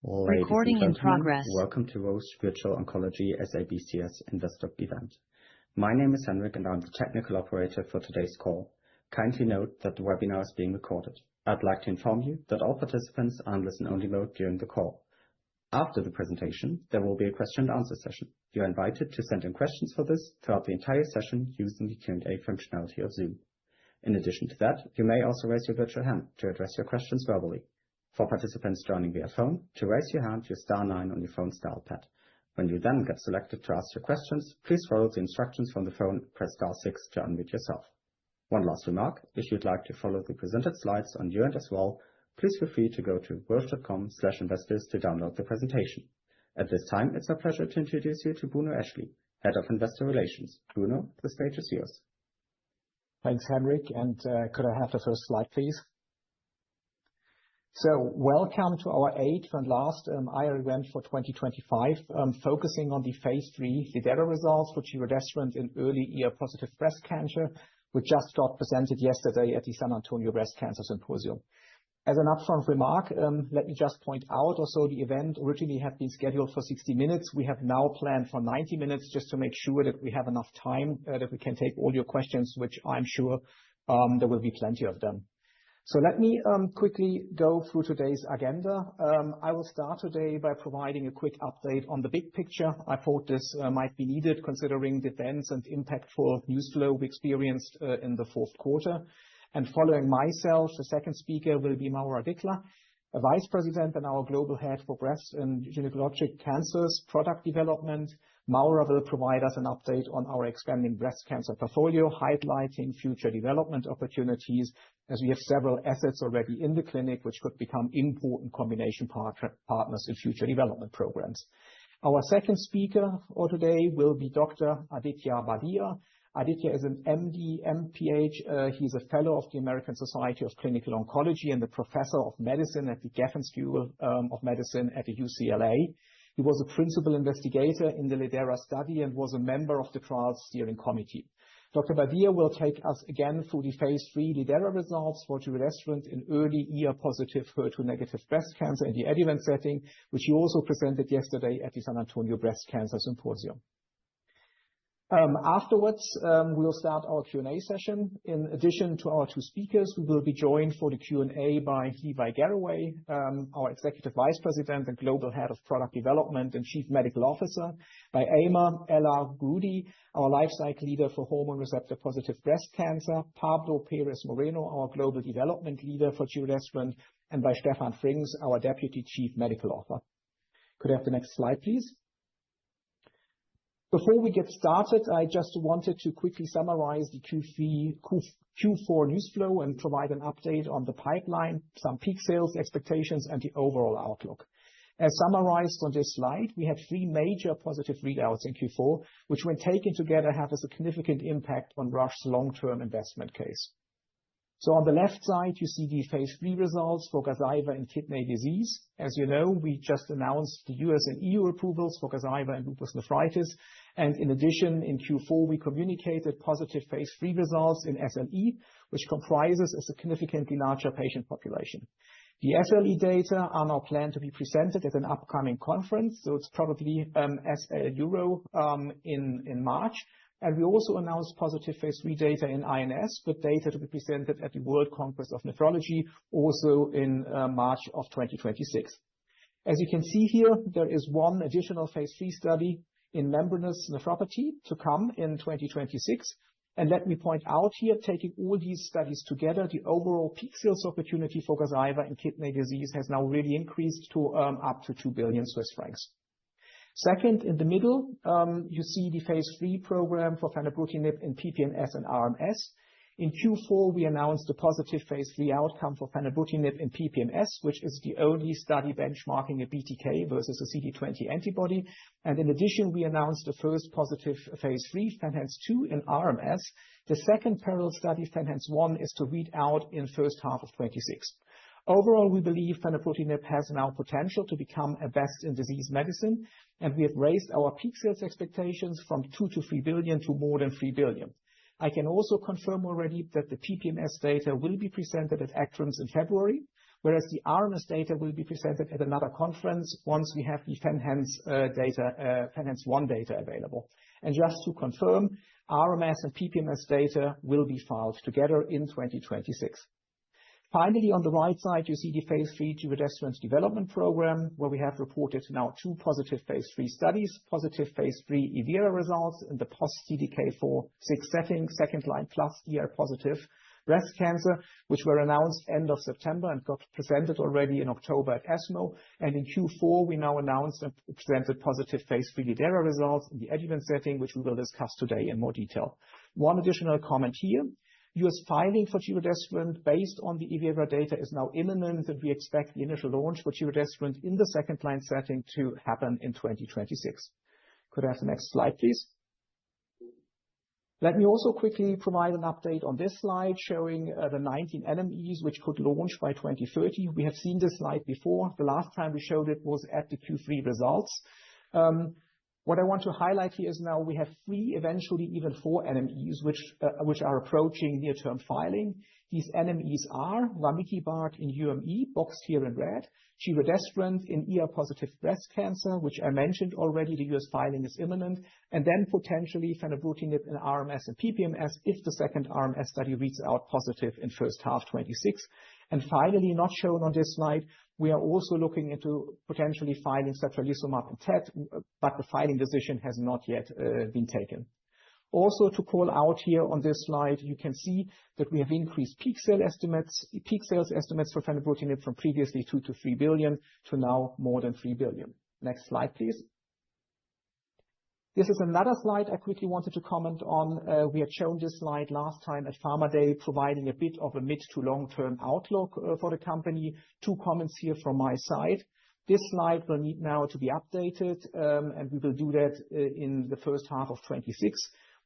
Ladies and gentlemen, welcome to Roche Virtual Oncology SABCS Investor event. My name is Henrik and I'm the technical operator for today's call. Kindly note that the webinar is being recorded. I'd like to inform you that all participants are in listen-only mode during the call. After the presentation, there will be a question and answer session. You are invited to send in questions for this throughout the entire session using the Q&A functionality of Zoom. In addition to that, you may also raise your virtual hand to address your questions verbally. For participants joining via phone, to raise your hand, use star 9 on your phone's dial pad. When you then get selected to ask your questions, please follow the instructions from the phone, press star 6 to unmute yourself. One last remark, if you'd like to follow the presented slides on your end as well, please feel free to go to roche.com/investors to download the presentation. At this time, it's our pleasure to introduce you to Bruno Eschli, Head of Investor Relations. Bruno, the stage is yours. Thanks, Henrik. And could I have the first slide, please? So welcome to our 8th and last IR event for 2025, focusing on the phase 3 lidERA results for giredestrant in early ER-positive breast cancer, which just got presented yesterday at the San Antonio Breast Cancer Symposium. As an upfront remark, let me just point out also the event originally had been scheduled for 60 minutes. We have now planned for 90 minutes just to make sure that we have enough time that we can take all your questions, which I'm sure there will be plenty of them. So let me quickly go through today's agenda. I will start today by providing a quick update on the big picture. I thought this might be needed considering the dense and impactful news flow we experienced in the fourth quarter. And following myself, the second speaker will be Maura Dickler, a Vice President and our Global Head for Breast and Gynecologic Cancers Product Development. Maura will provide us an update on our expanding breast cancer portfolio, highlighting future development opportunities, as we have several assets already in the clinic, which could become important combination partners in future development programs. Our second speaker for today will be Dr. Aditya Badia. Aditya is an MD, MPH. He's a fellow of the American Society of Clinical Oncology and a professor of medicine at the Geffen School of Medicine at the UCLA. He was a principal investigator in the lidERA study and was a member of the trial's steering committee. Dr. Badia will take us again through the phase 3 lidERA results for giredestrant in early ER-positive HER2-negative breast cancer in the adjuvant setting, which he also presented yesterday at the San Antonio Breast Cancer Symposium. Afterwards, we'll start our Q&A session. In addition to our two speakers, we will be joined for the Q&A by Levi Garraway, our Executive Vice President and Global Head of Product Development and Chief Medical Officer, by Aymer El-Aroudi, our Lifecycle Leader for Hormone Receptor Positive Breast Cancer, Pablo Perez Moreno, our Global Development Leader for giredestrant, and by Stefan Frings, our Deputy Chief Medical Officer. Could I have the next slide, please? Before we get started, I just wanted to quickly summarize the Q4 news flow and provide an update on the pipeline, some peak sales expectations, and the overall outlook. As summarized on this slide, we had 3 major positive readouts in Q4, which when taken together have a significant impact on Roche's long-term investment case. So on the left side, you see the phase 3 results for Gazyva in kidney disease. As you know, we just announced the US and EU approvals for Gazyva and lupus nephritis. And in addition, in Q4, we communicated positive phase 3 results in SLE, which comprises a significantly larger patient population. The SLE data are now planned to be presented at an upcoming conference, so it's probably SL Euro in March. And we also announced positive phase 3 data in INS, with data to be presented at the World Congress of Nephrology, also in March of 2026. As you can see here, there is one additional phase 3 study in membranous nephropathy to come in 2026. And let me point out here, taking all these studies together, the overall peak sales opportunity for Gazyva in kidney disease has now really increased to up to 2 billion Swiss francs. Second, in the middle, you see the phase 3 program for fenebrutinib in PPMS and RMS. In Q4, we announced a positive phase 3 outcome for fenebrutinib in PPMS, which is the only study benchmarking a BTK versus a CD20 antibody. And in addition, we announced the first positive phase 3, FENhance 2 in RMS. The second parallel study, FENhance 1, is to read out in first half of 26. Overall, we believe fenebrutinib has now potential to become a best-in-disease medicine, and we have raised our peak sales expectations from 2 to 3 billion to more than 3 billion. I can also confirm already that the PPMS data will be presented at ACTRIMS in February, whereas the RMS data will be presented at another conference once we have the FENhance data, FENhance 1 data available. And just to confirm, RMS and PPMS data will be filed together in 2026. Finally, on the right side, you see the phase 3 giredestrant development program, where we have reported now 2 positive phase 3 studies, positive phase 3 evERA results in the post-CDK4/6 setting, second-line plus ER-positive breast cancer, which were announced end of September and got presented already in October at ESMO. And in Q4, we now announced and presented positive phase 3 lidERA results in the adjuvant setting, which we will discuss today in more detail. One additional comment here. US filing for giredestrant based on the evERA data is now imminent, and we expect the initial launch for giredestrant in the second-line setting to happen in 2026. Could I have the next slide, please? Let me also quickly provide an update on this slide showing the 19 NMEs which could launch by 2030. We have seen this slide before. The last time we showed it was at the Q3 results. What I want to highlight here is now we have 3, eventually even 4 NMEs which are approaching near-term filing. These NMEs are vamikibart in UME, boxed here in red, giredestrant in ER-positive breast cancer, which I mentioned already, the US filing is imminent, and then potentially fenebrutinib in RMS and PPMS if the second RMS study reads out positive in first half 26. And finally, not shown on this slide, we are also looking into potentially filing satralizumab in TED, but the filing decision has not yet been taken. Also to call out here on this slide, you can see that we have increased peak sales estimates for fenebrutinib from previously 2 to 3 billion to now more than 3 billion. Next slide, please. This is another slide I quickly wanted to comment on. We had shown this slide last time at Pharma Day, providing a bit of a mid to long-term outlook for the company. 2 comments here from my side. This slide will need now to be updated, and we will do that in the first half of 26.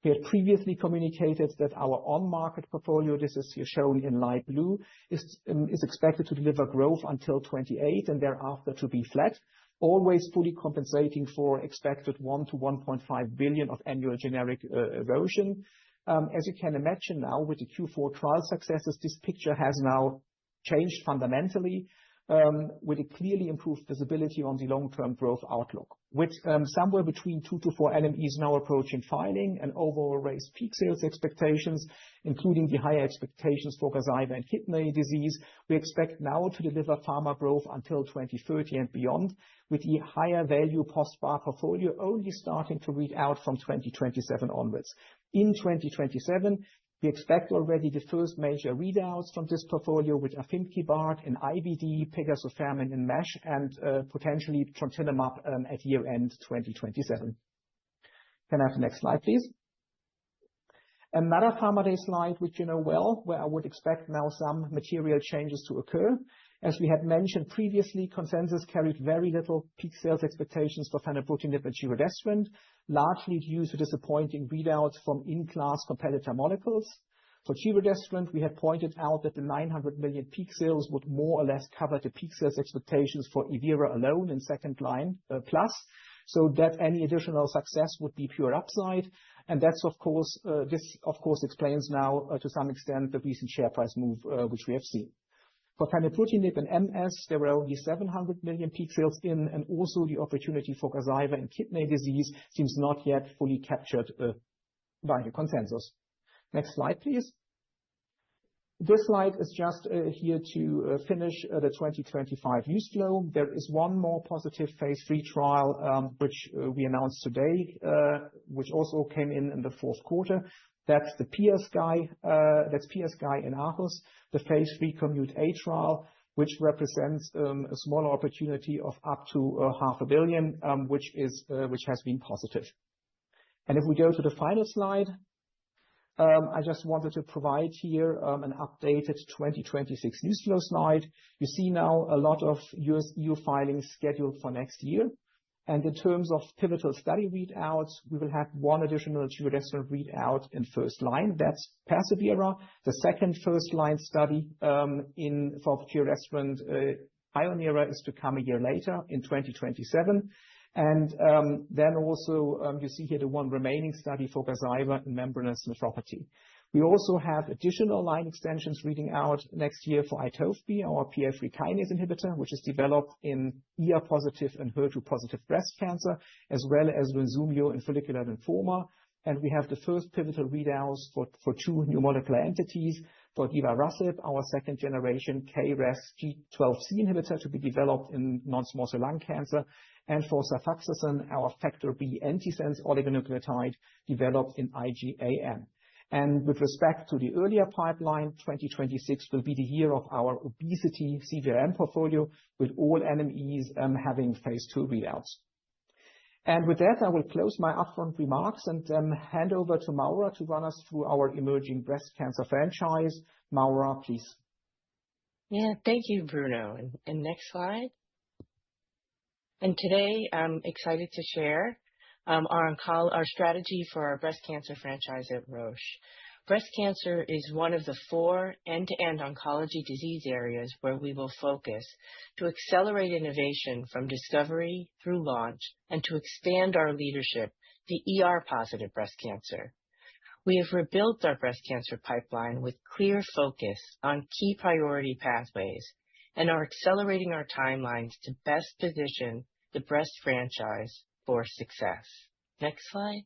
We had previously communicated that our on-market portfolio, this is here shown in light blue, is expected to deliver growth until 28 and thereafter to be flat, always fully compensating for expected 1 to 1.5 billion of annual generic erosion. As you can imagine now, with the Q4 trial successes, this picture has now changed fundamentally, with a clearly improved visibility on the long-term growth outlook. With somewhere between 2 to 4 NMEs now approaching filing and overall raised peak sales expectations, including the higher expectations for Gazyva and kidney disease, we expect now to deliver pharma growth until 2030 and beyond, with the higher value post-bar portfolio only starting to read out from 2027 onwards. In 2027, we expect already the first major readouts from this portfolio with afimkibart in IBD, pegozafermin in MASH, and potentially trontinemab at year-end 2027. Can I have the next slide, please? Another Pharma Day slide, which you know well, where I would expect now some material changes to occur. As we had mentioned previously, consensus carried very little peak sales expectations for fenebrutinib and giredestrant, largely due to disappointing readouts from in-class competitor molecules. For giredestrant, we had pointed out that the 900 million peak sales would more or less cover the peak sales expectations for evERA alone in second line plus, so that any additional success would be pure upside. And that's this of course explains now to some extent the recent share price move which we have seen. For fenebrutinib and MS, there were only 700 million peak sales in, and also the opportunity for Gazyva and kidney disease seems not yet fully captured by the consensus. Next slide, please. This slide is just here to finish the 2025 news flow. There is one more positive phase 3 trial which we announced today, which also came in the fourth quarter. That's the PiaSky, that's PiaSky in Aarhus, the phase 3 COMMUTE-A trial, which represents a smaller opportunity of up to 500 million, which has been positive. And if we go to the final slide, I just wanted to provide here an updated 2026 news flow slide. You see now a lot of US EU filings scheduled for next year. And in terms of pivotal study readouts, we will have one additional giredestrant readout in first line. That's persevERA, the second first-line study for giredestrant. pionERA is to come a year later in 2027. And then also you see here the one remaining study for Gazyva in membranous nephropathy. We also have additional line extensions reading out next year for Itovebi, our PI3 kinase inhibitor, which is developed in ER-positive and HER2-positive breast cancer, as well as Lunsumio in follicular lymphoma. And we have the first pivotal readouts for two new molecular entities, for divarasib, our second-generation KRAS G12C inhibitor to be developed in non-small cell lung cancer, and for Safaxasen, our factor B antisense oligonucleotide developed in IgAN. And with respect to the earlier pipeline, 2026 will be the year of our obesity CVRM portfolio, with all NMEs having phase 2 readouts. And with that, I will close my upfront remarks and hand over to Maura to run us through our emerging breast cancer franchise. Maura, please. Yeah, thank you, Bruno. And next slide. And today, I'm excited to share our strategy for our breast cancer franchise at Roche. Breast cancer is one of the 4 end-to-end oncology disease areas where we will focus to accelerate innovation from discovery through launch and to expand our leadership to ER-positive breast cancer. We have rebuilt our breast cancer pipeline with clear focus on key priority pathways and are accelerating our timelines to best position the breast franchise for success. Next slide.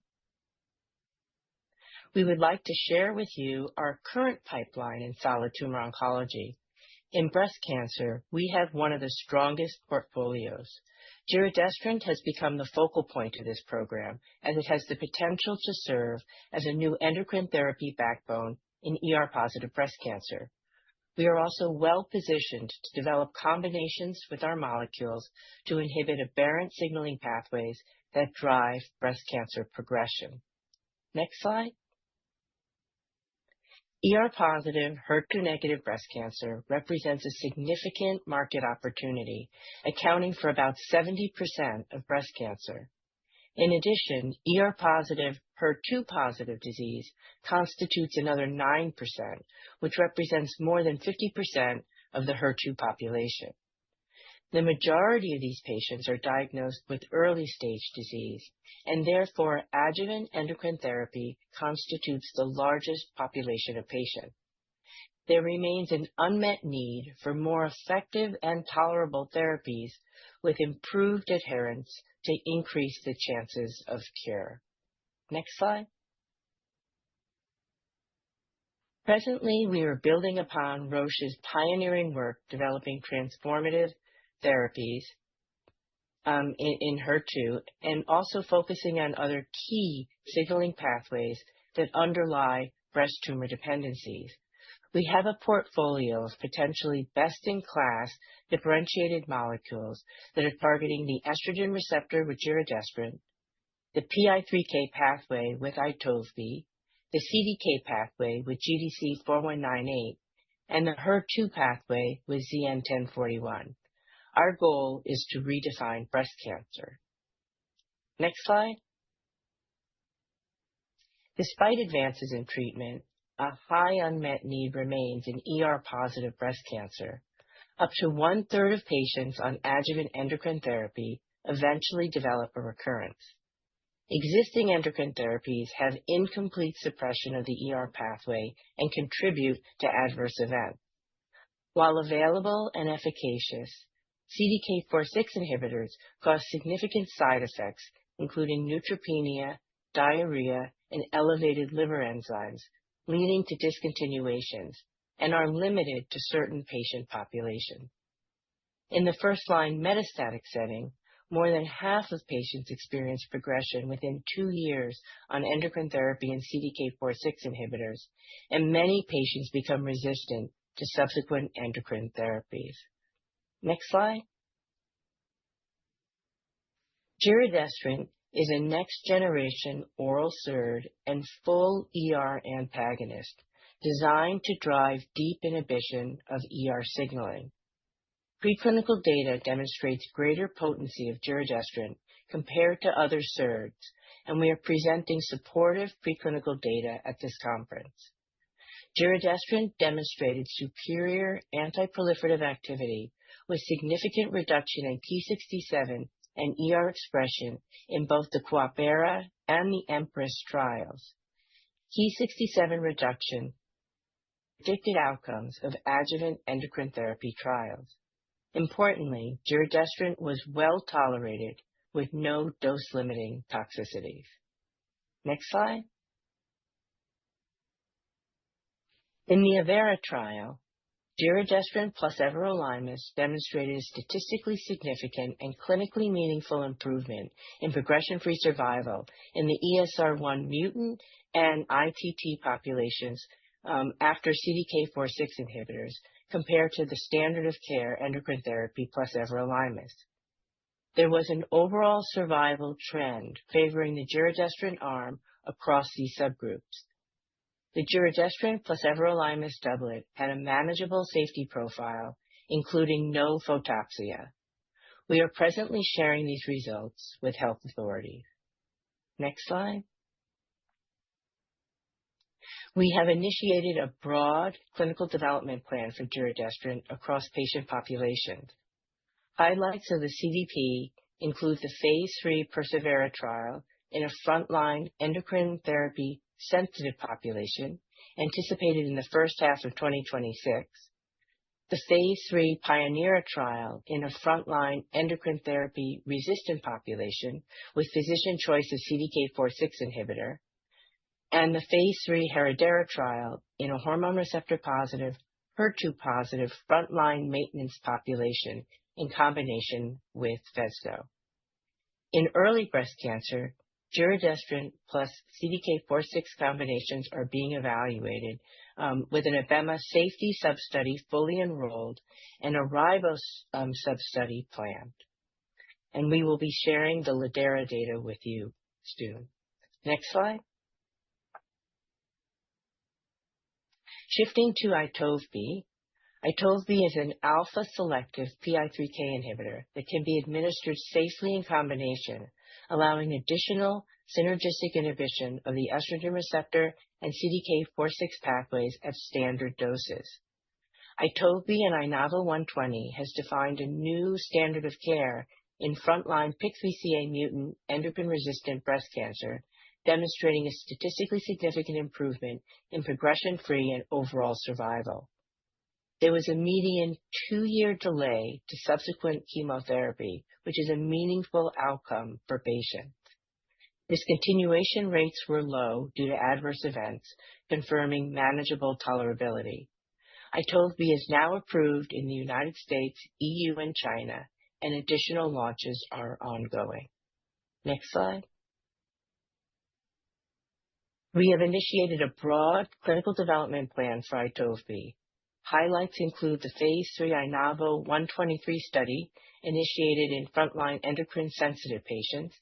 We would like to share with you our current pipeline in solid tumor oncology. In breast cancer, we have one of the strongest portfolios. Giredestrant has become the focal point of this program, as it has the potential to serve as a new endocrine therapy backbone in ER-positive breast cancer. We are also well positioned to develop combinations with our molecules to inhibit aberrant signaling pathways that drive breast cancer progression. Next slide. ER-positive, HER2-negative breast cancer represents a significant market opportunity, accounting for about 70% of breast cancer. In addition, ER-positive, HER2-positive disease constitutes another 9%, which represents more than 50% of the HER2 population. The majority of these patients are diagnosed with early-stage disease, and therefore adjuvant endocrine therapy constitutes the largest population of patients. There remains an unmet need for more effective and tolerable therapies with improved adherence to increase the chances of cure. Next slide. Presently, we are building upon Roche's pioneering work developing transformative therapies in HER2 and also focusing on other key signaling pathways that underlie breast tumor dependencies. We have a portfolio of potentially best-in-class differentiated molecules that are targeting the estrogen receptor with giredestrant, the PI3K pathway with Itovebi, the CDK pathway with GDC-4198, and the HER2 pathway with ZN-1041. Our goal is to redefine breast cancer. Next slide. Despite advances in treatment, a high unmet need remains in ER-positive breast cancer. Up to 1/3 of patients on adjuvant endocrine therapy eventually develop a recurrence. Existing endocrine therapies have incomplete suppression of the ER pathway and contribute to adverse events. While available and efficacious, CDK4/6 inhibitors cause significant side effects, including neutropenia, diarrhea, and elevated liver enzymes, leading to discontinuations, and are limited to certain patient populations. In the first-line metastatic setting, more than half of patients experience progression within 2 years on endocrine therapy and CDK4/6 inhibitors, and many patients become resistant to subsequent endocrine therapies. Next slide. Giredestrant is a next-generation oral SERD and full ER antagonist designed to drive deep inhibition of ER signaling. Preclinical data demonstrates greater potency of giredestrant compared to other SERDs, and we are presenting supportive preclinical data at this conference. Giredestrant demonstrated superior antiproliferative activity with significant reduction in P67 and ER expression in both the Coopera and the Empress trials. Ki-67 reduction predicted outcomes of adjuvant endocrine therapy trials. Importantly, giredestrant was well tolerated with no dose-limiting toxicities. Next slide. In the AVERA trial, giredestrant plus everolimus demonstrated a statistically significant and clinically meaningful improvement in progression-free survival in the ESR1 mutant and ITT populations after CDK4/6 inhibitors compared to the standard of care endocrine therapy plus everolimus. There was an overall survival trend favoring the giredestrant arm across these subgroups. The giredestrant plus everolimus doublet had a manageable safety profile, including no photoxia. We are presently sharing these results with health authorities. Next slide. We have initiated a broad clinical development plan for giredestrant across patient populations. Highlights of the CDP include the phase 3 persevERA trial in a frontline endocrine therapy sensitive population anticipated in the first half of 2026, the phase 3 pionERA trial in a frontline endocrine therapy resistant population with physician choice of CDK4/6 inhibitor, and the phase 3 heredERA trial in a hormone receptor positive, HER2 positive frontline maintenance population in combination with Phesgo. In early breast cancer, giredestrant plus CDK4/6 combinations are being evaluated with an ABEMA safety substudy fully enrolled and a ribos substudy planned. And we will be sharing the lidERA data with you soon. Next slide. Shifting to Itovebi. Itovebi is an alpha-selective PI3K inhibitor that can be administered safely in combination, allowing additional synergistic inhibition of the estrogen receptor and CDK4/6 pathways at standard doses. Itovebi and INAVO120 has defined a new standard of care in frontline PIK3CA mutant endocrine-resistant breast cancer, demonstrating a statistically significant improvement in progression-free and overall survival. There was a median 2-year delay to subsequent chemotherapy, which is a meaningful outcome for patients. Discontinuation rates were low due to adverse events, confirming manageable tolerability. Itovebi is now approved in the United States, EU, and China, and additional launches are ongoing. Next slide. We have initiated a broad clinical development plan for Itovebi. Highlights include the phase 3 INAVO123 study initiated in frontline endocrine-sensitive patients,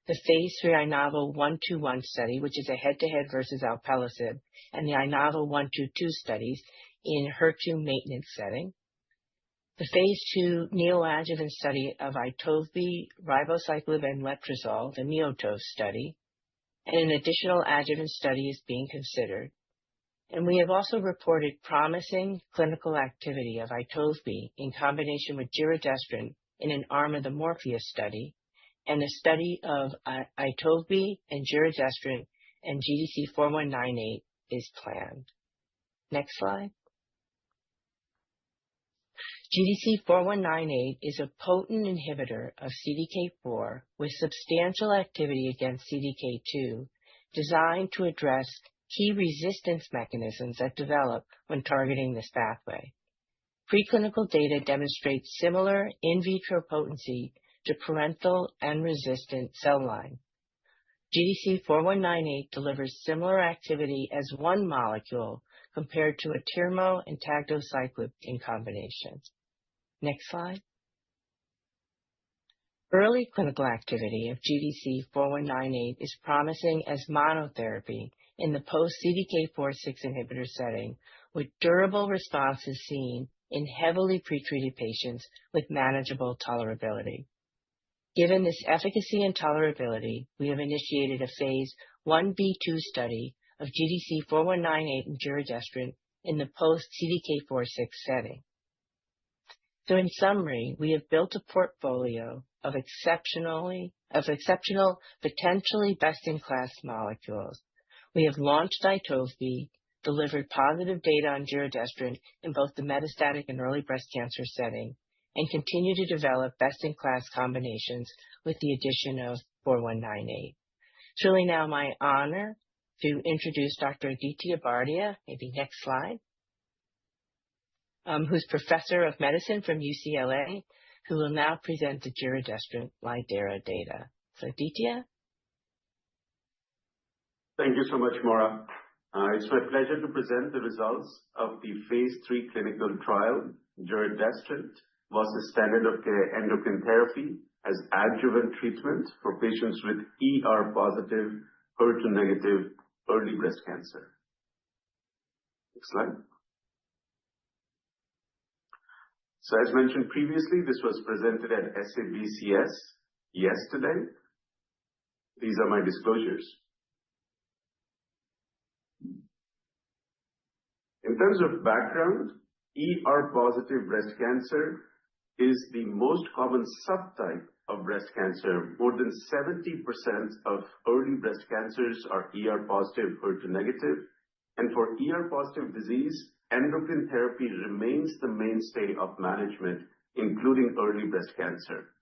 the phase 3 INAVO121 study, which is a head-to-head versus alpelisib, and the INAVO122 studies in HER2 maintenance setting, the phase 2 neoadjuvant study of Itovebi, ribociclib, and letrozole, the NEOTOVE study, and an additional adjuvant study is being considered. And we have also reported promising clinical activity of Itovebi in combination with giredestrant in an arm of the Morpheus study, and a study of Itovebi and giredestrant and GDC-4198 is planned. Next slide. GDC-4198 is a potent inhibitor of CDK4 with substantial activity against CDK2, designed to address key resistance mechanisms that develop when targeting this pathway. Preclinical data demonstrates similar in vitro potency to parental and resistant cell lines. GDC-4198 delivers similar activity as one molecule compared to atirmo and tagdocyclib in combination. Next slide. Early clinical activity of GDC-4198 is promising as monotherapy in the post-CDK4/6 inhibitor setting, with durable responses seen in heavily pretreated patients with manageable tolerability. Given this efficacy and tolerability, we have initiated a phase 1b/2 study of GDC-4198 and giredestrant in the post-CDK4/6 setting. So in summary, we have built a portfolio of exceptional, potentially best-in-class molecules. We have launched Itovebi, delivered positive data on giredestrant in both the metastatic and early breast cancer setting, and continue to develop best-in-class combinations with the addition of 4198. It's really now my honor to introduce Dr. Aditya Bardia, maybe next slide, who's Professor of Medicine from UCLA, who will now present the giredestrant lidERA data. So Aditya? Thank you so much, Maura. It's my pleasure to present the results of the phase 3 clinical trial, giredestrant versus standard of care endocrine therapy as adjuvant treatment for patients with ER-positive, HER2-negative early breast cancer. Next slide. So as mentioned previously, this was presented at SABCS yesterday. These are my disclosures. In terms of background, ER-positive breast cancer is the most common subtype of breast cancer. More than 70% of early breast cancers are ER-positive, HER2-negative. And for ER-positive disease, endocrine therapy remains the mainstay of management, including early breast cancer.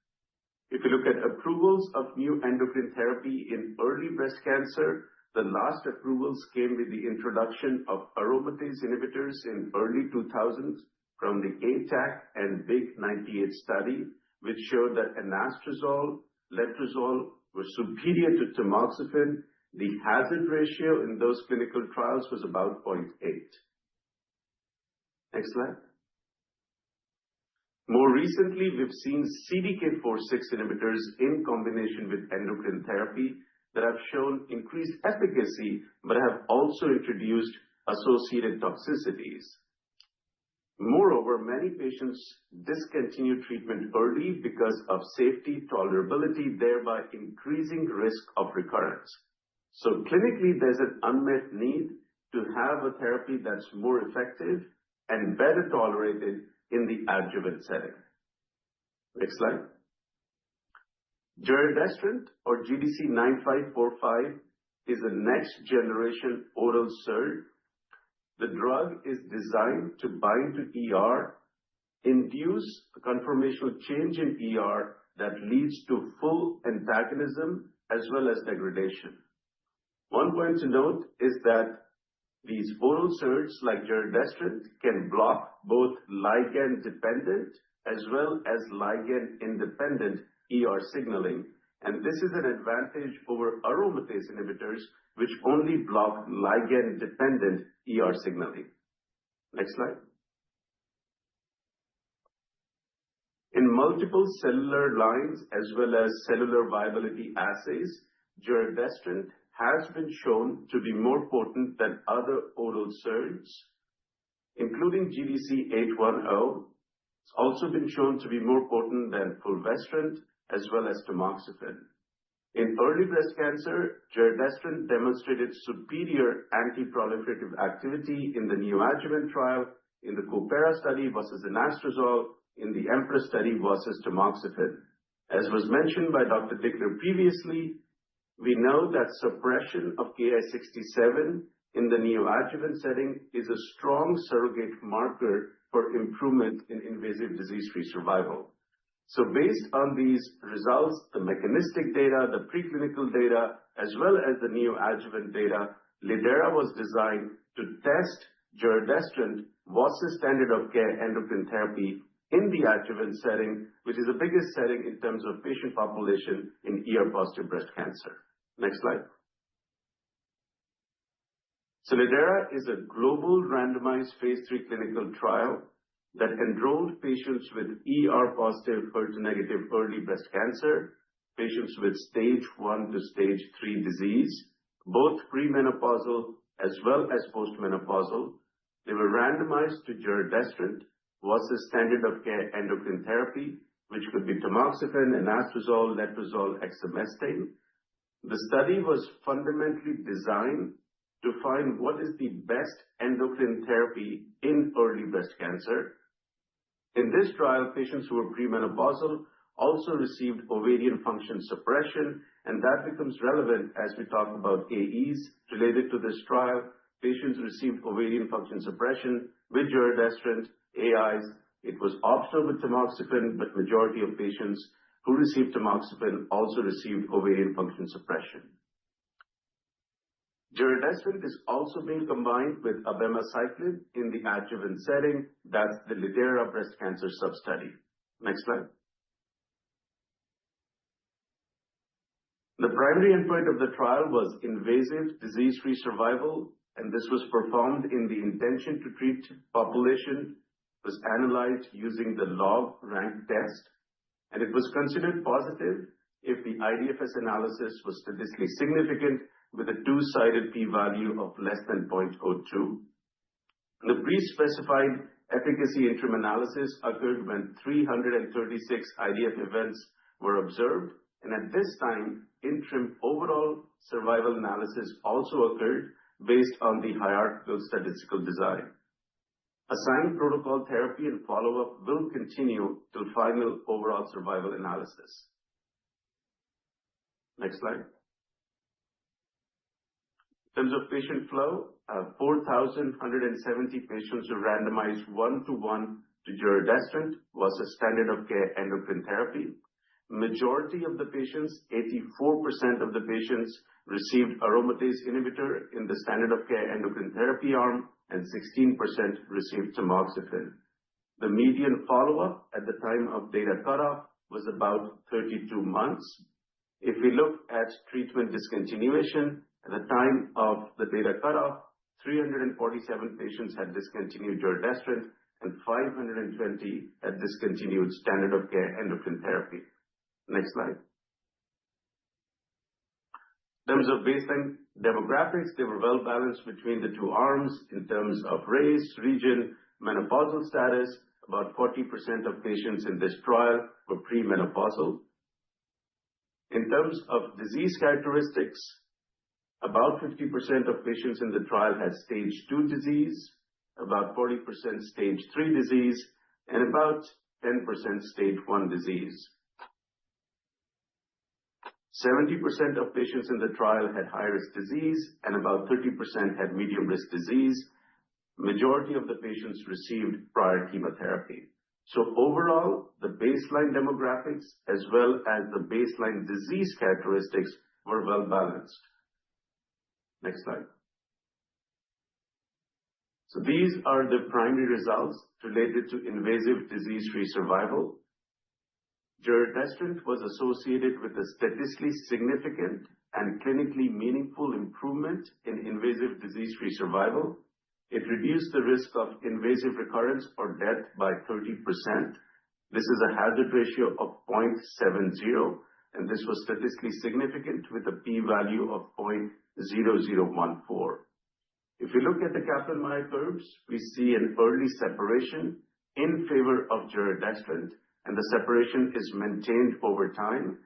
If you look at approvals of new endocrine therapy in early breast cancer, the last approvals came with the introduction of aromatase inhibitors in early 2000s from the ATAC and Big 98 study, which showed that anastrozole, letrozole were superior to tamoxifen. The hazard ratio in those clinical trials was about 0.8. Next slide. More recently, we've seen CDK4/6 inhibitors in combination with endocrine therapy that have shown increased efficacy, but have also introduced associated toxicities. Moreover, many patients discontinue treatment early because of safety tolerability, thereby increasing risk of recurrence. So clinically, there's an unmet need to have a therapy that's more effective and better tolerated in the adjuvant setting. Next slide. Giredestrant, or GDC-9545, is a next-generation oral SERD. The drug is designed to bind to ER, induce a conformational change in ER that leads to full antagonism as well as degradation. One point to note is that these oral SERDs like giredestrant can block both ligand-dependent as well as ligand-independent ER signaling, and this is an advantage over aromatase inhibitors, which only block ligand-dependent ER signaling. Next slide. In multiple cellular lines as well as cellular viability assays, giredestrant has been shown to be more potent than other oral SERDs, including GDC-810. It's also been shown to be more potent than fulvestrant as well as tamoxifen. In early breast cancer, giredestrant demonstrated superior anti-proliferative activity in the neoadjuvant trial, in the coopERA study versus anastrozole, in the EMPRESS study versus tamoxifen. As was mentioned by Dr. Dickler previously, we know that suppression of Ki67 in the neoadjuvant setting is a strong surrogate marker for improvement in invasive disease-free survival. So based on these results, the mechanistic data, the preclinical data, as well as the neoadjuvant data, lidERA was designed to test giredestrant versus standard of care endocrine therapy in the adjuvant setting, which is the biggest setting in terms of patient population in ER-positive breast cancer. Next slide. So lidERA is a global randomized phase 3 clinical trial that enrolled patients with ER-positive, HER2-negative early breast cancer, patients with stage 1 to stage 3 disease, both premenopausal as well as postmenopausal. They were randomized to giredestrant versus standard of care endocrine therapy, which could be tamoxifen, anastrozole, letrozole, exemestane. The study was fundamentally designed to find what is the best endocrine therapy in early breast cancer. In this trial, patients who were premenopausal also received ovarian function suppression, and that becomes relevant as we talk about AEs related to this trial. Patients received ovarian function suppression with giredestrant, AIs. It was optional with tamoxifen, but majority of patients who received tamoxifen also received ovarian function suppression. Giredestrant is also being combined with abemaciclib in the adjuvant setting. That's the lidERA breast cancer sub-study. Next slide. The primary endpoint of the trial was invasive disease-free survival, and this was performed in the intention to treat population, was analyzed using the log rank test, and it was considered positive if the IDFS analysis was statistically significant with a two-sided p-value of less than 0.02. The pre-specified efficacy interim analysis occurred when 336 IDF events were observed, and at this time, interim overall survival analysis also occurred based on the hierarchical statistical design. Assigned protocol therapy and follow-up will continue till final overall survival analysis. Next slide. In terms of patient flow, 4,170 patients were randomized 1-to-1 to giredestrant was a standard of care endocrine therapy. Majority of the patients, 84% of the patients, received aromatase inhibitor in the standard of care endocrine therapy arm, and 16% received tamoxifen. The median follow-up at the time of data cutoff was about 32 months. If we look at treatment discontinuation, at the time of the data cutoff, 347 patients had discontinued giredestrant and 520 had discontinued standard of care endocrine therapy. Next slide. In terms of baseline demographics, they were well balanced between the two arms in terms of race, region, menopausal status. About 40% of patients in this trial were premenopausal. In terms of disease characteristics, about 50% of patients in the trial had stage 2 disease, about 40% stage 3 disease, and about 10% stage 1 disease. 70% of patients in the trial had high-risk disease, and about 30% had medium-risk disease. Majority of the patients received prior chemotherapy. So overall, the baseline demographics as well as the baseline disease characteristics were well balanced. Next slide. So these are the primary results related to invasive disease-free survival. Giredestrant was associated with a statistically significant and clinically meaningful improvement in invasive disease-free survival. It reduced the risk of invasive recurrence or death by 30%. This is a hazard ratio of 0.70, and this was statistically significant with a p-value of 0.0014. If we look at the Kaplan-Meier curves, we see an early separation in favor of giredestrant, and the separation is maintained over time.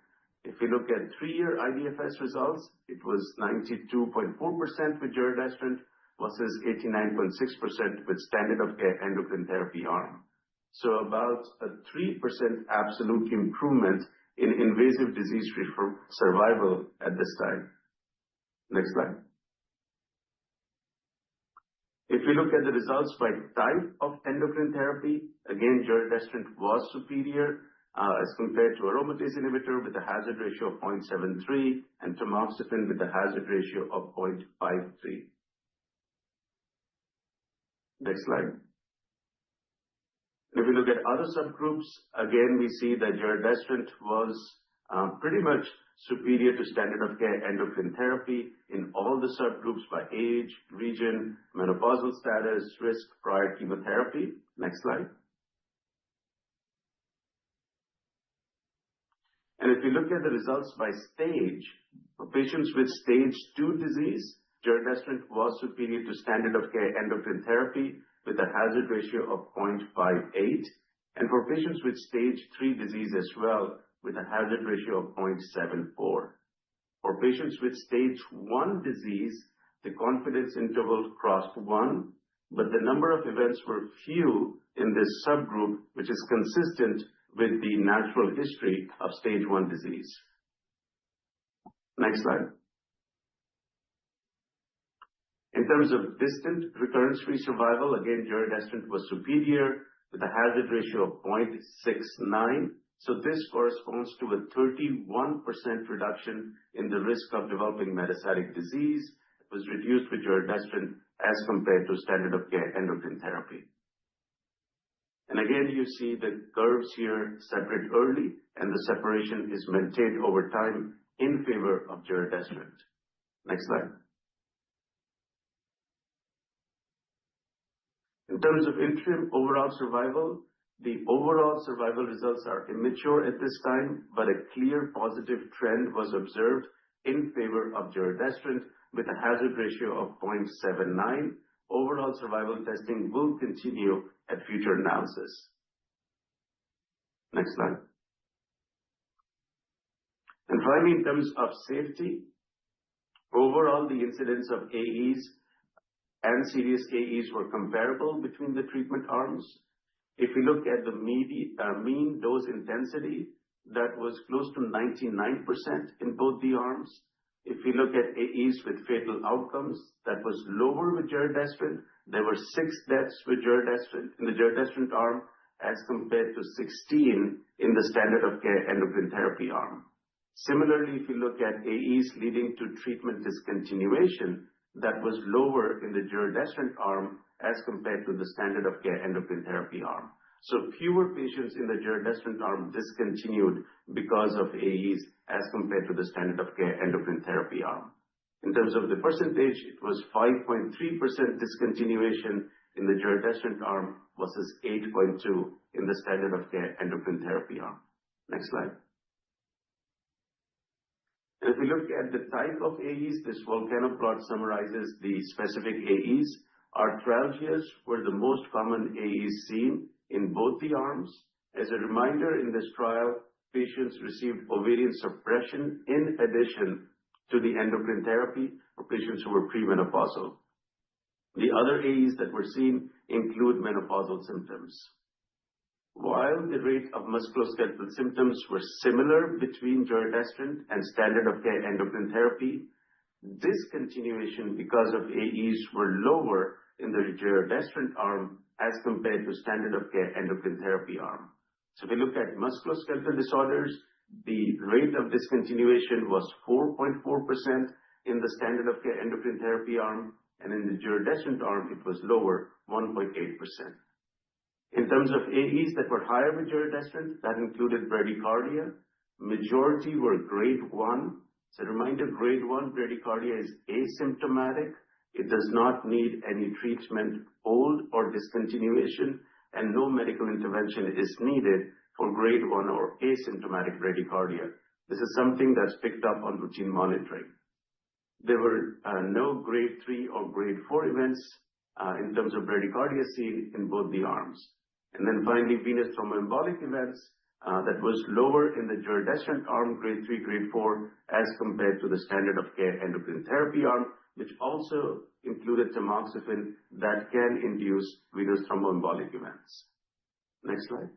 If we look at 3-year IDFS results, it was 92.4% with giredestrant versus 89.6% with standard of care endocrine therapy arm. So about a 3% absolute improvement in invasive disease-free survival at this time. Next slide. If we look at the results by type of endocrine therapy, again, giredestrant was superior as compared to aromatase inhibitor with a hazard ratio of 0.73 and tamoxifen with a hazard ratio of 0.53. Next slide. If we look at other subgroups, again, we see that giredestrant was pretty much superior to standard of care endocrine therapy in all the subgroups by age, region, menopausal status, risk, prior chemotherapy. Next slide. And if we look at the results by stage, for patients with stage 2 disease, giredestrant was superior to standard of care endocrine therapy with a hazard ratio of 0.58, and for patients with stage 3 disease as well, with a hazard ratio of 0.74. For patients with stage 1 disease, the confidence interval crossed 1, but the number of events were few in this subgroup, which is consistent with the natural history of stage 1 disease. Next slide. In terms of distant recurrence-free survival, again, giredestrant was superior with a hazard ratio of 0.69. So this corresponds to a 31% reduction in the risk of developing metastatic disease. It was reduced with giredestrant as compared to standard of care endocrine therapy. And again, you see the curves here separate early, and the separation is maintained over time in favor of giredestrant. Next slide. In terms of interim overall survival, the overall survival results are immature at this time, but a clear positive trend was observed in favor of giredestrant with a hazard ratio of 0.79. Overall survival testing will continue at future analysis. Next slide. And finally, in terms of safety, overall the incidence of AEs and serious AEs were comparable between the treatment arms. If we look at the mean dose intensity, that was close to 99% in both the arms. If we look at AEs with fatal outcomes, that was lower with giredestrant. There were 6 deaths with giredestrant in the giredestrant arm as compared to 16 in the standard of care endocrine therapy arm. Similarly, if you look at AEs leading to treatment discontinuation, that was lower in the giredestrant arm as compared to the standard of care endocrine therapy arm. So fewer patients in the giredestrant arm discontinued because of AEs as compared to the standard of care endocrine therapy arm. In terms of the percentage, it was 5.3% discontinuation in the giredestrant arm versus 8.2% in the standard of care endocrine therapy arm. Next slide. And if we look at the type of AEs, this volcano plot summarizes the specific AEs. Arthralgias were the most common AEs seen in both the arms. As a reminder, in this trial, patients received ovarian suppression in addition to the endocrine therapy for patients who were premenopausal. The other AEs that were seen include menopausal symptoms. While the rate of musculoskeletal symptoms were similar between giredestrant and standard of care endocrine therapy, discontinuation because of AEs were lower in the giredestrant arm as compared to standard of care endocrine therapy arm. So if we look at musculoskeletal disorders, the rate of discontinuation was 4.4% in the standard of care endocrine therapy arm, and in the giredestrant arm, it was lower, 1.8%. In terms of AEs that were higher with giredestrant, that included bradycardia. Majority were grade 1. So a reminder, grade 1 bradycardia is asymptomatic. It does not need any treatment, hold, or discontinuation, and no medical intervention is needed for grade 1 or asymptomatic bradycardia. This is something that's picked up on routine monitoring. There were no grade 3 or grade 4 events in terms of bradycardia seen in both the arms. And then finally, venous thromboembolic events that was lower in the giredestrant arm, grade 3, grade 4, as compared to the standard of care endocrine therapy arm, which also included tamoxifen that can induce venous thromboembolic events. Next slide.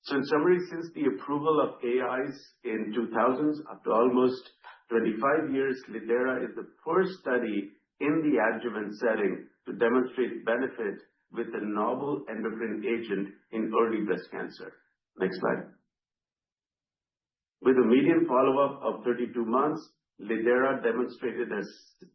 So in summary, since the approval of AIs in 2000s up to almost 25 years, lidERA is the first study in the adjuvant setting to demonstrate benefit with a novel endocrine agent in early breast cancer. Next slide. With a median follow-up of 32 months, lidERA demonstrated a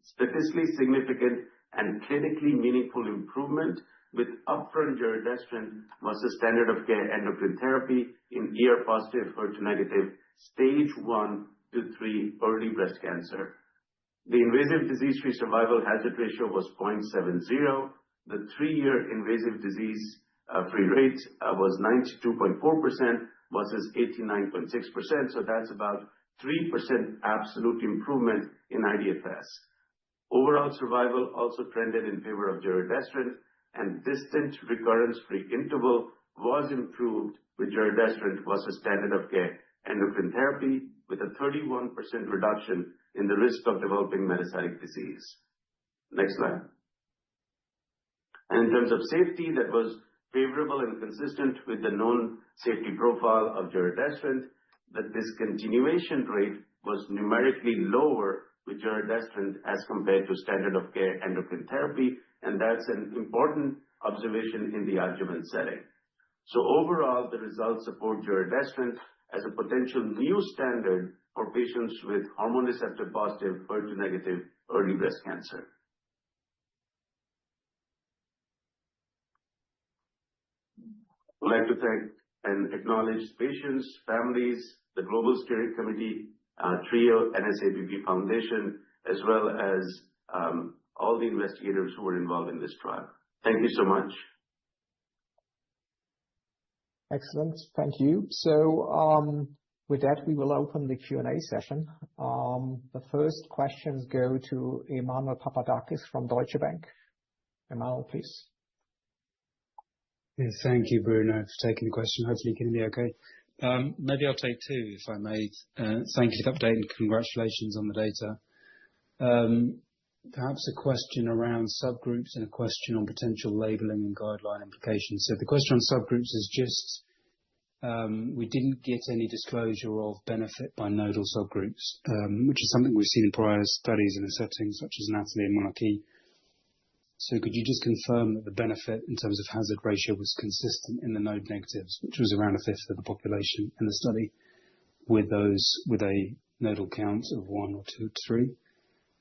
statistically significant and clinically meaningful improvement with upfront giredestrant versus standard of care endocrine therapy in ER-positive, HER2-negative, stage 1 to 3 early breast cancer. The invasive disease-free survival hazard ratio was 0.70. The 3-year invasive disease-free rate was 92.4% versus 89.6%. So that's about 3% absolute improvement in IDFS. Overall survival also trended in favor of giredestrant, and distant recurrence-free interval was improved with giredestrant versus standard of care endocrine therapy with a 31% reduction in the risk of developing metastatic disease. Next slide. And in terms of safety, that was favorable and consistent with the known safety profile of giredestrant. The discontinuation rate was numerically lower with giredestrant as compared to standard of care endocrine therapy, and that's an important observation in the adjuvant setting. So overall, the results support giredestrant as a potential new standard for patients with hormone receptor positive, HER2 negative early breast cancer. I'd like to thank and acknowledge patients, families, the Global Steering Committee, TRIO, NSABP Foundation, as well as all the investigators who were involved in this trial. Thank you so much. Excellent. Thank you. So with that, we will open the Q&A session. The first questions go to Emmanuel Papadakis from Deutsche Bank. Emmanuel, please. Yes, thank you, Bruno, for taking the question. Hopefully you can hear me okay. Maybe I'll take two, if I may. Thank you for the update and congratulations on the data. Perhaps a question around subgroups and a question on potential labeling and guideline implications. So the question on subgroups is just, we didn't get any disclosure of benefit by nodal subgroups, which is something we've seen in prior studies in a setting such as NATALEE and Monarchie. So could you just confirm that the benefit in terms of hazard ratio was consistent in the node negatives, which was around a fifth of the population in the study, with those with a nodal count of 1 or 2 to 3?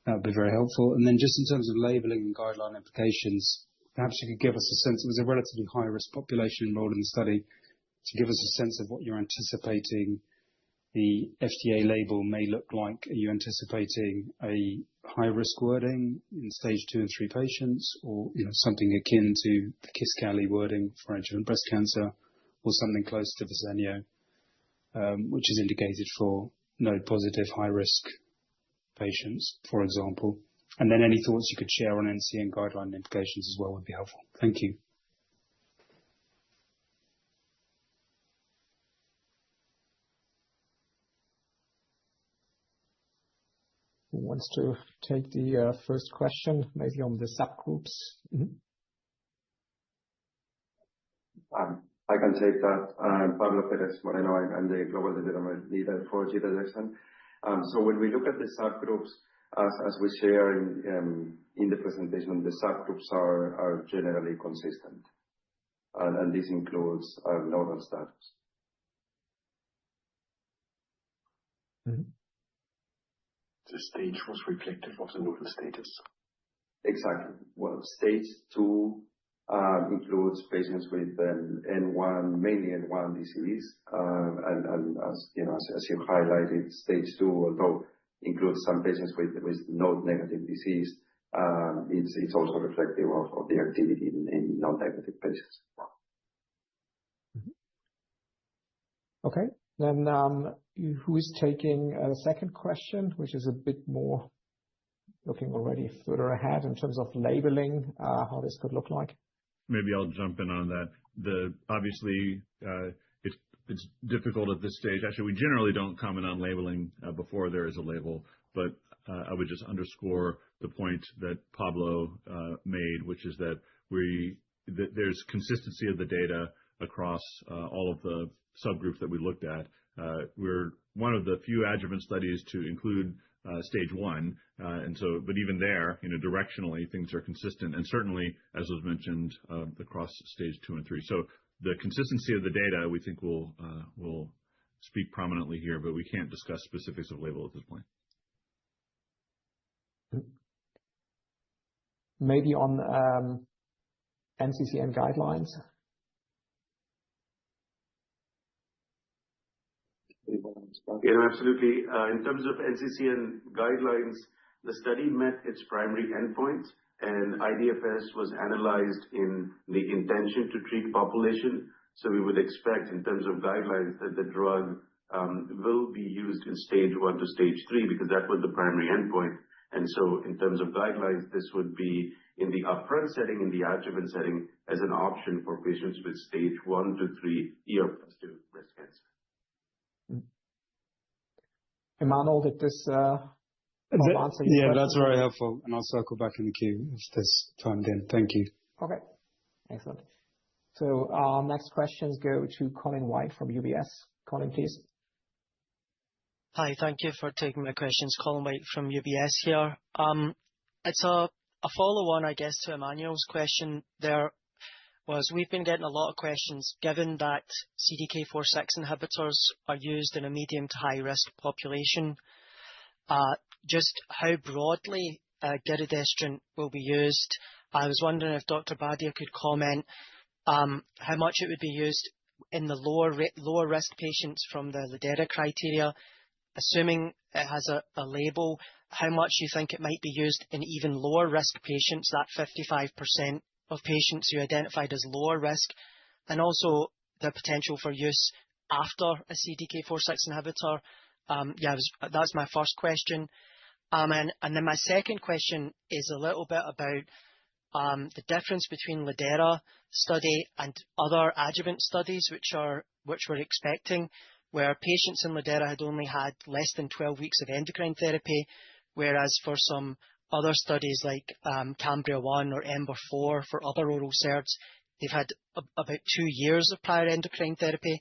That would be very helpful. And then just in terms of labeling and guideline implications, perhaps you could give us a sense. It was a relatively high-risk population enrolled in the study. To give us a sense of what you're anticipating the FDA label may look like. Are you anticipating a high-risk wording in stage 2 and 3 patients, or something akin to the Kisqali wording for adjuvant breast cancer, or something close to Verzenio, which is indicated for node-positive high-risk patients, for example? And then any thoughts you could share on NCCN guideline implications as well would be helpful. Thank you. Who wants to take the first question, maybe on the subgroups? I can take that. Pablo Pérez Moreno, I'm the global development leader for giredestrant. So when we look at the subgroups, as we share in the presentation, the subgroups are generally consistent, and this includes nodal status. The stage was reflective of the nodal status. Exactly. Well, stage 2 includes patients with N1, mainly N1 disease, and as you highlighted, stage 2, although includes some patients with node-negative disease, it's also reflective of the activity in node-negative patients. Okay. Then who is taking the second question, which is a bit more looking already further ahead in terms of labeling, how this could look like? Maybe I'll jump in on that. Obviously, it's difficult at this stage. Actually, we generally don't comment on labeling before there is a label, but I would just underscore the point that Pablo made, which is that there's consistency of the data across all of the subgroups that we looked at. We're one of the few adjuvant studies to include stage 1, but even there, directionally things are consistent, and certainly, as was mentioned, across stage 2 and 3. So the consistency of the data, we think, will speak prominently here, but we can't discuss specifics of label at this point. Maybe on NCCN guidelines. Absolutely. In terms of NCCN guidelines, the study met its primary endpoint, and IDFS was analyzed in the intention to treat population. So we would expect, in terms of guidelines, that the drug will be used in stage 1 to stage 3, because that was the primary endpoint. And so in terms of guidelines, this would be in the upfront setting, in the adjuvant setting, as an option for patients with stage 1 to 3 ER-positive breast cancer. Emmanuel, did this answer your question? Yeah, that's very helpful, and I'll circle back in the queue if there's time then. Thank you. Okay, excellent. So our next questions go to Colin White from UBS. Colin, please. Hi, thank you for taking my questions. Colin White from UBS here. It's a follow-on, I guess, to Emmanuel's question. We've been getting a lot of questions, given that CDK4/6 inhibitors are used in a medium to high risk population, just how broadly giredestrant will be used. I was wondering if Dr. Badia could comment how much it would be used in the lower risk patients from the lidERA criteria, assuming it has a label, how much you think it might be used in even lower risk patients, that 55% of patients who identified as lower risk, and also the potential for use after a CDK4/6 inhibitor. That's my first question. And then my second question is a little bit about the difference between lidERA study and other adjuvant studies, which we're expecting, where patients in lidERA had only had less than 12 weeks of endocrine therapy, whereas for some other studies like Cambria-1 or EMBER-4 for other oral SERDs, they've had about 2 years of prior endocrine therapy.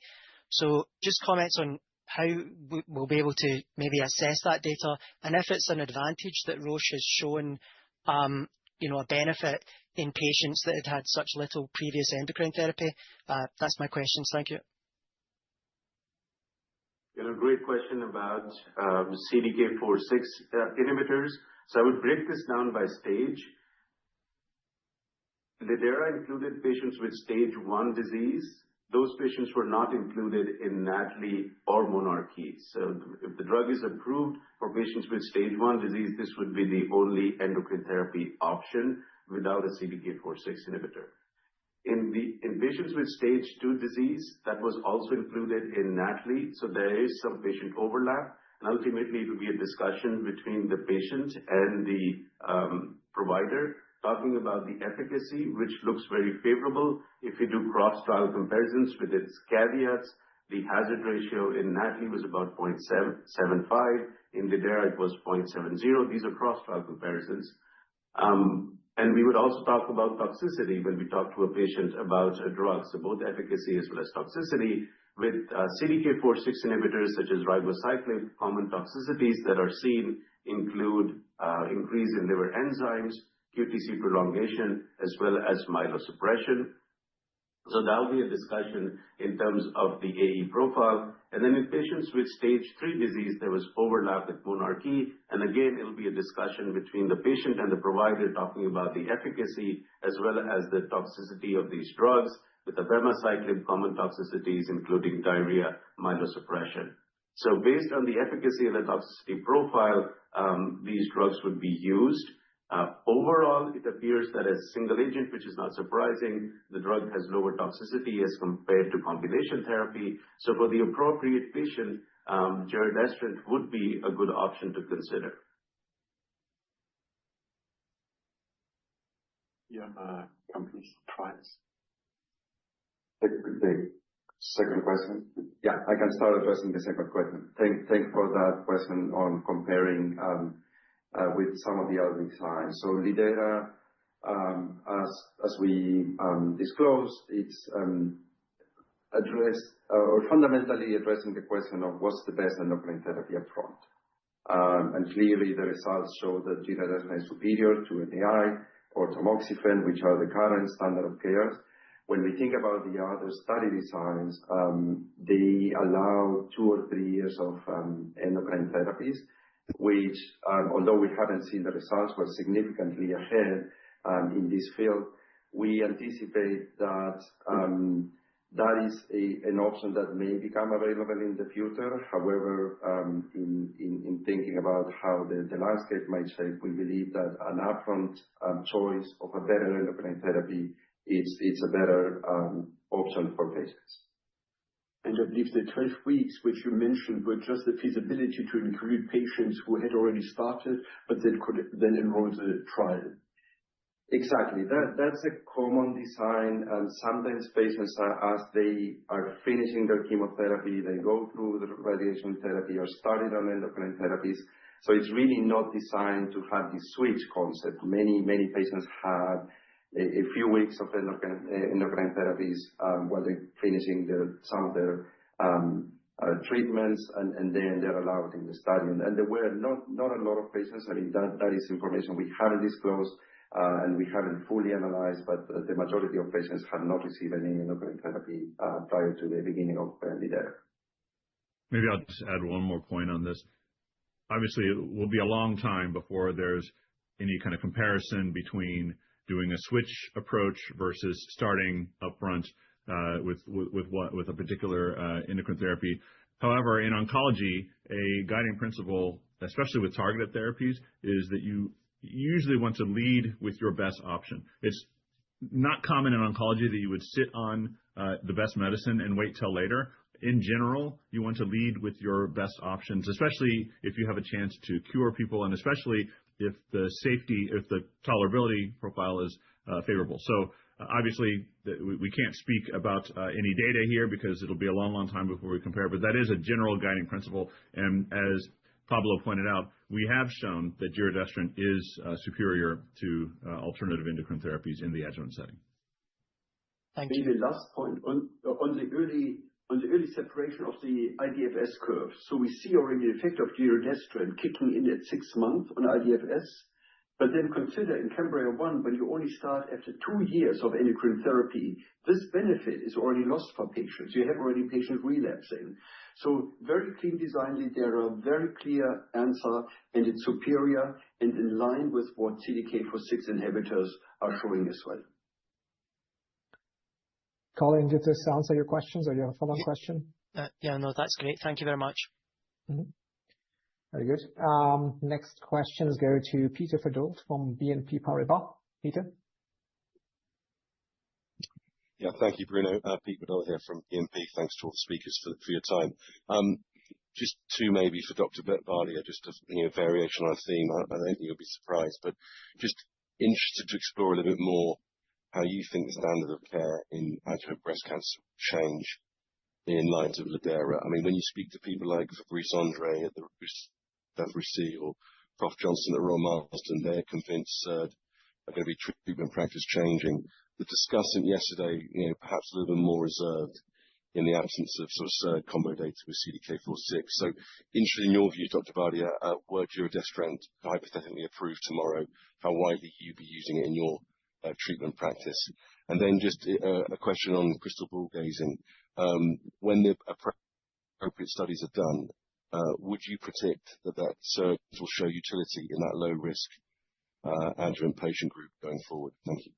So just comments on how we'll be able to maybe assess that data, and if it's an advantage that Roche has shown, a benefit in patients that had such little previous endocrine therapy. That's my questions. Thank you. Great question about CDK4/6 inhibitors. So I would break this down by stage. lidERA included patients with stage 1 disease. Those patients were not included in NATALEE or monarchE. So if the drug is approved for patients with stage 1 disease, this would be the only endocrine therapy option without a CDK4/6 inhibitor. In patients with stage 2 disease, that was also included in NATALEE. So there is some patient overlap. And ultimately, it will be a discussion between the patient and the provider, talking about the efficacy, which looks very favorable. If you do cross-trial comparisons with its caveats, the hazard ratio in NATALEE was about 0.75. In lidERA, it was 0.70. These are cross-trial comparisons. And we would also talk about toxicity when we talk to a patient about a drug. So both efficacy as well as toxicity. With CDK4/6 inhibitors such as ribociclib, common toxicities that are seen include increase in liver enzymes, QTc prolongation, as well as myelosuppression. So that will be a discussion in terms of the AE profile. And then in patients with stage 3 disease, there was overlap with monarchE. And again, it will be a discussion between the patient and the provider talking about the efficacy as well as the toxicity of these drugs, with abemaciclib, common toxicities, including diarrhea, myelosuppression. So based on the efficacy and the toxicity profile, these drugs would be used. Overall, it appears that as single agent, which is not surprising, the drug has lower toxicity as compared to combination therapy. So for the appropriate patient, giredestrant would be a good option to consider. Yeah, companies, trials. The second question. Yeah, I can start addressing the second question. Thank for that question on comparing with some of the other designs. So lidERA, as we disclosed, it's addressed or fundamentally addressing the question of what's the best endocrine therapy up front. And clearly, the results show that giredestrant is superior to AI or tamoxifen, which are the current standard of care. When we think about the other study designs, they allow 2 or 3 years of endocrine therapies, which, although we haven't seen the results, were significantly ahead in this field. We anticipate that that is an option that may become available in the future. However, in thinking about how the landscape might shape, we believe that an upfront choice of a better endocrine therapy it's a better option for patients. And I believe the 12 weeks, which you mentioned, were just the feasibility to include patients who had already started, but then could then enroll the trial. Exactly. That's a common design, and sometimes patients as they are finishing their chemotherapy, they go through the radiation therapy or started on endocrine therapies. So it's really not designed to have this switch concept. Many patients have a few weeks of endocrine therapies while they're finishing some of their treatments, and then they're allowed in the study. And there were not a lot of patients. I mean, that is information we haven't disclosed and we haven't fully analyzed, but the majority of patients had not received any endocrine therapy prior to the beginning of lidERA. Maybe I'll just add one more point on this. Obviously, it will be a long time before there's any kind of comparison between doing a switch approach versus starting upfront with a particular endocrine therapy. However, in oncology, a guiding principle, especially with targeted therapies, is that you usually want to lead with your best option. It's not common in oncology that you would sit on the best medicine and wait till later. In general, you want to lead with your best options, especially if you have a chance to cure people, and especially if the safety, if the tolerability profile is favorable. So obviously, we can't speak about any data here because it'll be a long, long time before we compare, but that is a general guiding principle. And as Pablo pointed out, we have shown that giredestrant is superior to alternative endocrine therapies in the adjuvant setting. Thank you. Maybe the last point on the early separation of the IDFS curve. So we see already the effect of giredestrant kicking in at 6 months on IDFS. But then consider in CAMBRIA-1, when you only start after 2 years of endocrine therapy, this benefit is already lost for patients. You have already patients relapsing. So very clean design lidERA, very clear answer, and it's superior and in line with what CDK4/6 inhibitors are showing as well. Colin, did this answer your questions, or you have a follow-up question? Yeah, no, that's great. Thank you very much. Mm-hmm. Very good. Next questions go to Peter Verdult from BNP Paribas. Peter? Yeah, thank you, Bruno. Pete Verdult here from BNP. Thanks to all the speakers for your time. Just two maybe for Dr. Bardia, just a variation on a theme. I don't think you'll be surprised, but just interested to explore a little bit more how you think the standard of care in adjuvant breast cancer change in light of lidERA. I mean, when you speak to people like Fabrice Andre at the Roche or Prof. Johnson at Royal Marsden, they're convinced are going to be treatment practice changing. The discussant yesterday, perhaps a little bit more reserved in the absence of sort of SERD combo data with CDK4/6. So interested in your view, Dr. Bardia, were giredestrant hypothetically approved tomorrow, how widely you be using it in your treatment practice? And then just a question on crystal ball gazing. When the appropriate studies are done, would you predict that SERD will show utility in that low risk adjuvant patient group going forward? Thank you.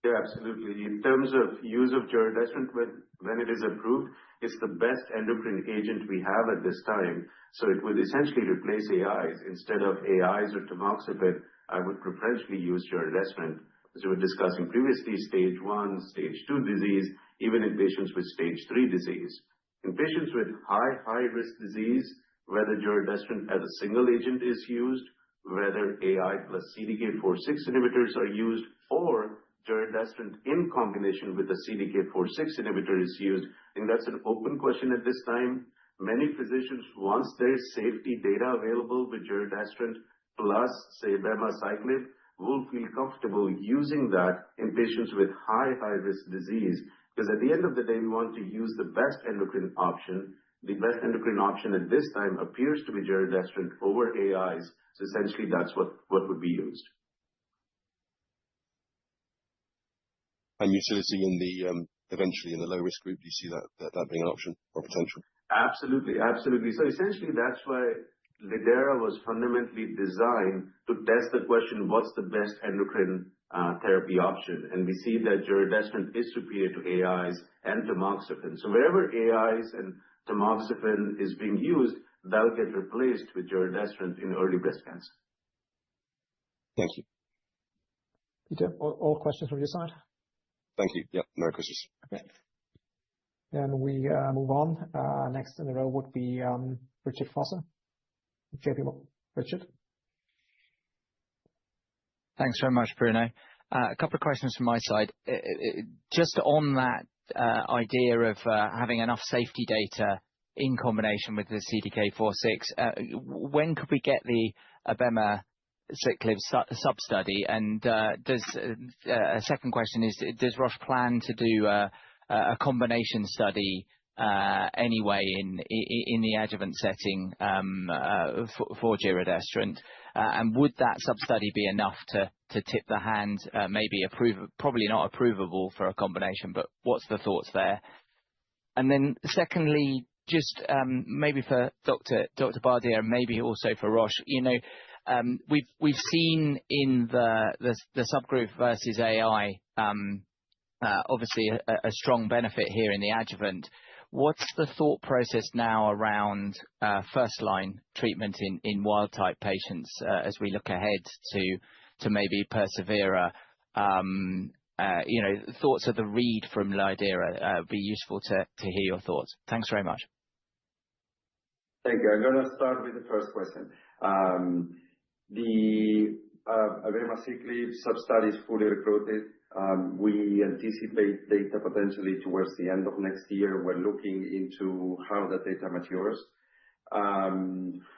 Yeah, absolutely. In terms of use of giredestrant, when it is approved, it's the best endocrine agent we have at this time. So it would essentially replace AIs. Instead of AIs or tamoxifen, I would preferentially use giredestrant. As we were discussing previously, stage 1, stage 2 disease, even in patients with stage 3 disease. In patients with high-risk disease, whether giredestrant as a single agent is used, whether AI plus CDK4/6 inhibitors are used, or giredestrant in combination with a CDK4/6 inhibitor is used, I think that's an open question at this time. Many physicians, once there's safety data available with giredestrant plus, say, abemaciclib, will feel comfortable using that in patients with high-risk disease. Because at the end of the day, we want to use the best endocrine option. The best endocrine option at this time appears to be giredestrant over AIs. So essentially, that's what would be used. And utility in the eventually in the low risk group, do you see that being an option or potential? Absolutely, absolutely. So essentially, that's why lidERA was fundamentally designed to test the question, what's the best endocrine therapy option? And we see that giredestrant is superior to AIs and tamoxifen. So wherever AIs and tamoxifen is being used, that'll get replaced with giredestrant in early breast cancer. Thank you. Peter, all questions from your side? Thank you. Yep, Merry Christmas. Okay. Then we move on. Next in the row would be Richard Vosser, JPMorgan. Richard? Thanks very much, Bruno. A couple of questions from my side. Just on that idea of having enough safety data in combination with the CDK4/6, when could we get the abema Siclib sub-study? And a second question is, does Roche plan to do a combination study anyway in the adjuvant setting for giredestrant? And would that sub-study be enough to tip the hand, maybe probably not approvable for a combination, but what's the thoughts there? And then secondly, just maybe for Dr. Bardia, and maybe also for Roche, we've seen in the subgroup versus AI, obviously a strong benefit here in the adjuvant. What's the thought process now around first-line treatment in wild-type patients as we look ahead to maybe persevERA? Thoughts of the read from lidERA would be useful to hear your thoughts. Thanks very much. Thank you. I'm going to start with the first question. The abemaciclib sub-study is fully recruited. We anticipate data potentially towards the end of next year. We're looking into how the data matures.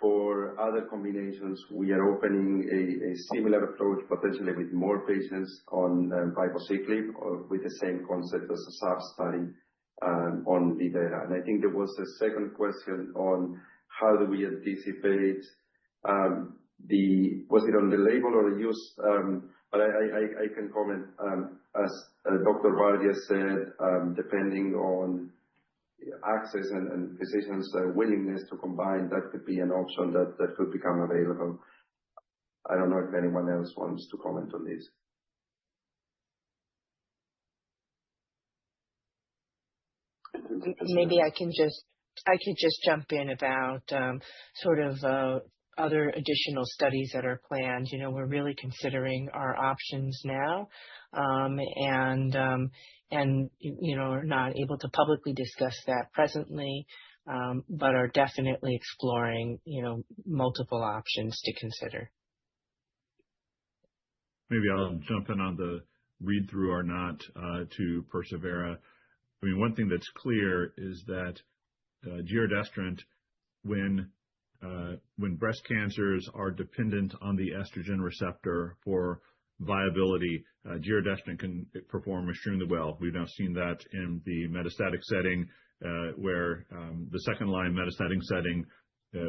For other combinations, we are opening a similar approach, potentially with more patients on ribociclib, or with the same concept as a sub-study on lidERA. And I think there was a second question on how do we anticipate was it on the label or the use? But I can comment. As Dr. Bardia said, depending on access and physicians' willingness to combine, that could be an option that could become available. I don't know if anyone else wants to comment on this. Maybe I could just jump in about sort of other additional studies that are planned. We're really considering our options now, and are not able to publicly discuss that presently, but are definitely exploring, multiple options to consider. Maybe I'll jump in on the read-through or not to persevERA. I mean, one thing that's clear is that giredestrant, when breast cancers are dependent on the estrogen receptor for viability, giredestrant can perform extremely well. We've now seen that in the metastatic setting, where the second-line metastatic setting,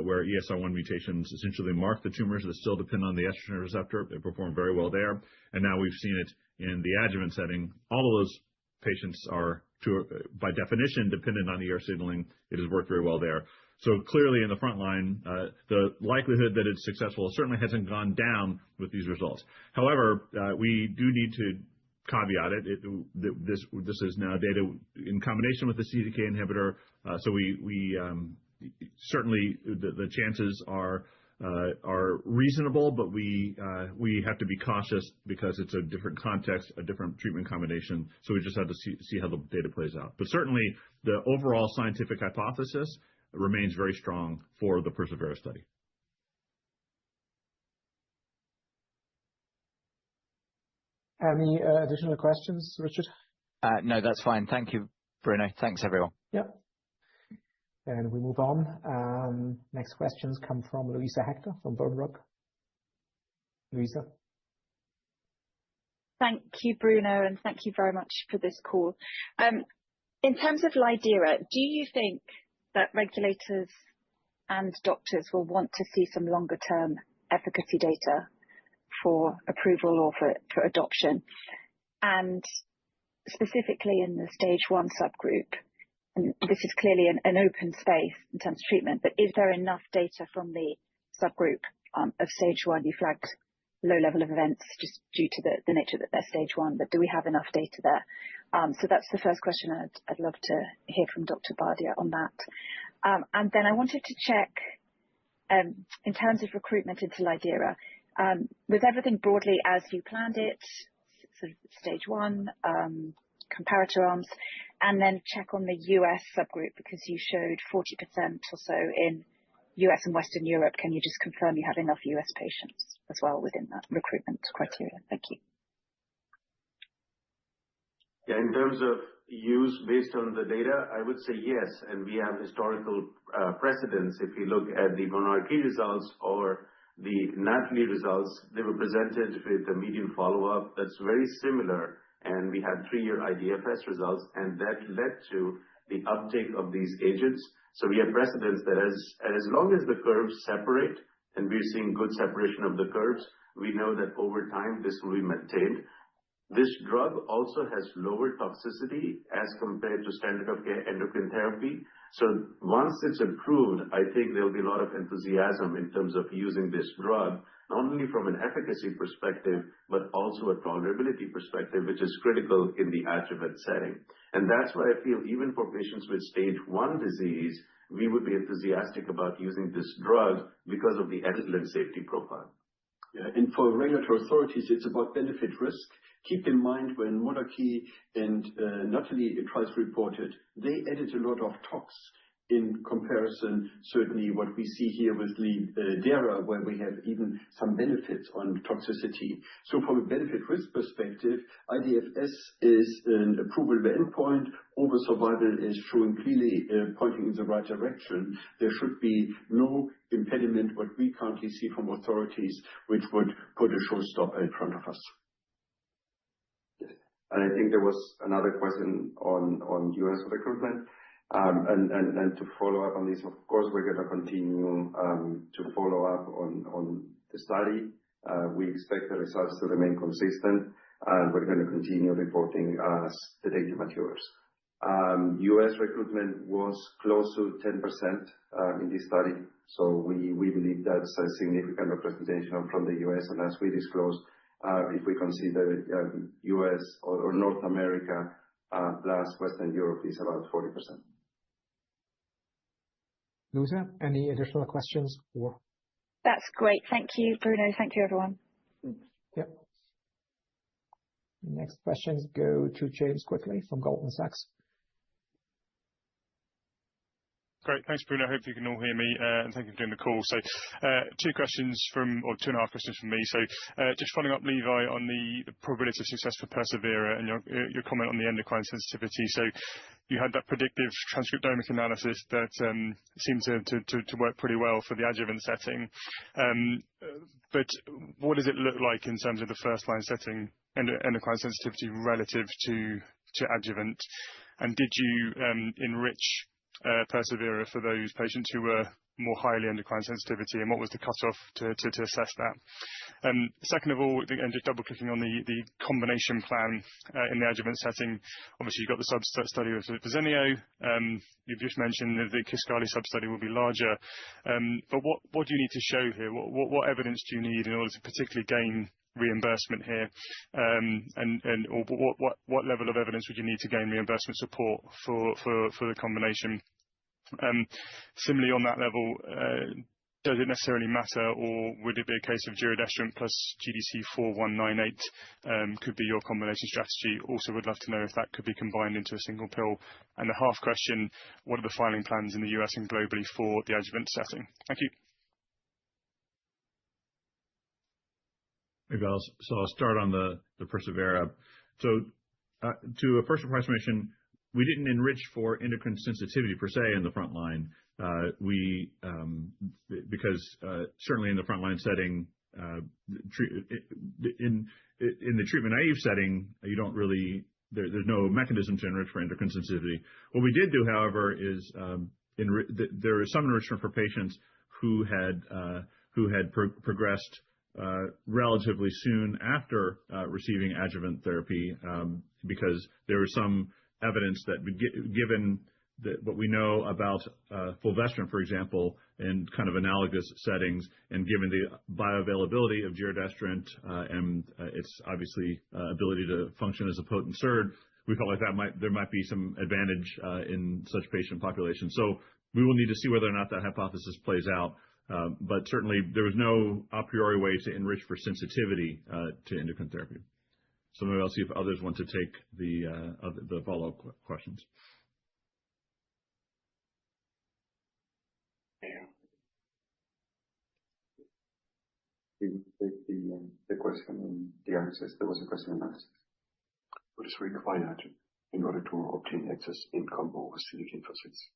where ESR1 mutations essentially mark the tumors that still depend on the estrogen receptor. They perform very well there. And now we've seen it in the adjuvant setting. All of those patients are, by definition, dependent on ER signaling. It has worked very well there. So clearly in the front line, the likelihood that it's successful certainly hasn't gone down with these results. However, we do need to caveat it. This is now data in combination with the CDK inhibitor. So we certainly the chances are reasonable, but we have to be cautious because it's a different context, a different treatment combination. So we just have to see how the data plays out. But certainly the overall scientific hypothesis remains very strong for the persevERA study. Any additional questions, Richard? No, that's fine. Thank you, Bruno. Thanks, everyone. Yep. And we move on. Next questions come from Louisa Hector from Berenberg. Louisa. Thank you, Bruno, and thank you very much for this call. In terms of lidERA, do you think that regulators and doctors will want to see some longer-term efficacy data for approval or for adoption? And specifically in the stage 1 subgroup, and this is clearly an open space in terms of treatment, but is there enough data from the subgroup of stage 1? You flagged low level of events just due to the nature that they're stage 1, but do we have enough data there? So that's the first question. I'd love to hear from Dr. Bardia on that. And then I wanted to check, in terms of recruitment into lidERA, was everything broadly as you planned it, sort of stage 1, comparator arms, and then check on the US subgroup, because you showed 40% or so in US and Western Europe. Can you just confirm you have enough US patients as well within that recruitment criteria? Thank you. Yeah, in terms of use based on the data, I would say yes. And we have historical precedents. If you look at the monarchE results or the NATALEE results, they were presented with a median follow-up that's very similar, and we had 3-year IDFS results, and that led to the uptake of these agents. So we have precedents that as long as the curves separate, and we're seeing good separation of the curves, we know that over time this will be maintained. This drug also has lower toxicity as compared to standard of care endocrine therapy. So once it's approved, I think there'll be a lot of enthusiasm in terms of using this drug, not only from an efficacy perspective, but also a tolerability perspective, which is critical in the adjuvant setting. And that's why I feel even for patients with stage 1 disease, we would be enthusiastic about using this drug because of the excellent safety profile. Yeah, and for regulatory authorities, it's about benefit risk. Keep in mind when Monarchy and NATALEE trials reported, they added a lot of tox in comparison, certainly what we see here with lidERA, where we have even some benefits on toxicity. So from a benefit risk perspective, IDFS is an approvable endpoint. Overall survival is showing clearly pointing in the right direction. There should be no impediment, what we currently see from authorities, which would put a showstopper in front of us. And I think there was another question on US recruitment. And to follow up on this, of course, we're going to continue to follow up on the study. We expect the results to remain consistent, and we're going to continue reporting as the data matures. US recruitment was close to 10% in this study, so we believe that's a significant representation from the US. And as we disclose, if we consider US or North America plus Western Europe, is about 40%. Luisa, any additional questions? That's great. Thank you, Bruno. Thank you, everyone. Yep. Next questions go to James Quigley from Goldman Sachs. Great. Thanks, Bruno. Hope you can all hear me, and thank you for doing the call. So, 2.5 questions from me. So, just following up, Levi, on the probability of success for persevERA and your comment on the endocrine sensitivity. So, you had that predictive transcriptomic analysis that seemed to work pretty well for the adjuvant setting. But what does it look like in terms of the first line setting and endocrine sensitivity relative to adjuvant? And did you enrich persevERA for those patients who were more highly endocrine sensitivity, and what was the cutoff to assess that? Second of all, and just double clicking on the combination plan in the adjuvant setting, obviously you've got the sub-study with Verzenio. You've just mentioned that the Kisqali sub-study will be larger. But what do you need to show here? What evidence do you need in order to particularly gain reimbursement here? Or what level of evidence would you need to gain reimbursement support for the combination? Similarly, on that level, does it necessarily matter, or would it be a case of giredestrant plus GDC-4198 could be your combination strategy? Also would love to know if that could be combined into a single pill. And the half question, what are the filing plans in the US and globally for the adjuvant setting? Thank you. Maybe I'll start on the persevERA. So to a first approximation, we didn't enrich for endocrine sensitivity per se in the front line. Because certainly in the frontline setting, in the treatment naive setting, you don't really there's no mechanism to enrich for endocrine sensitivity. What we did do, however, is there is some enrichment for patients who had progressed relatively soon after receiving adjuvant therapy, because there was some evidence that given what we know about fulvestrant, for example, in kind of analogous settings, and given the bioavailability of giredestrant and its obviously ability to function as a potent SERD, we felt like there might be some advantage in such patient populations. So we will need to see whether or not that hypothesis plays out. But certainly there was no a priori way to enrich for sensitivity to endocrine therapy. So maybe I'll see if others want to take the follow-up questions. The question, the answers. There was a question and answer. What is required in order to obtain access in combo with CDK4/6?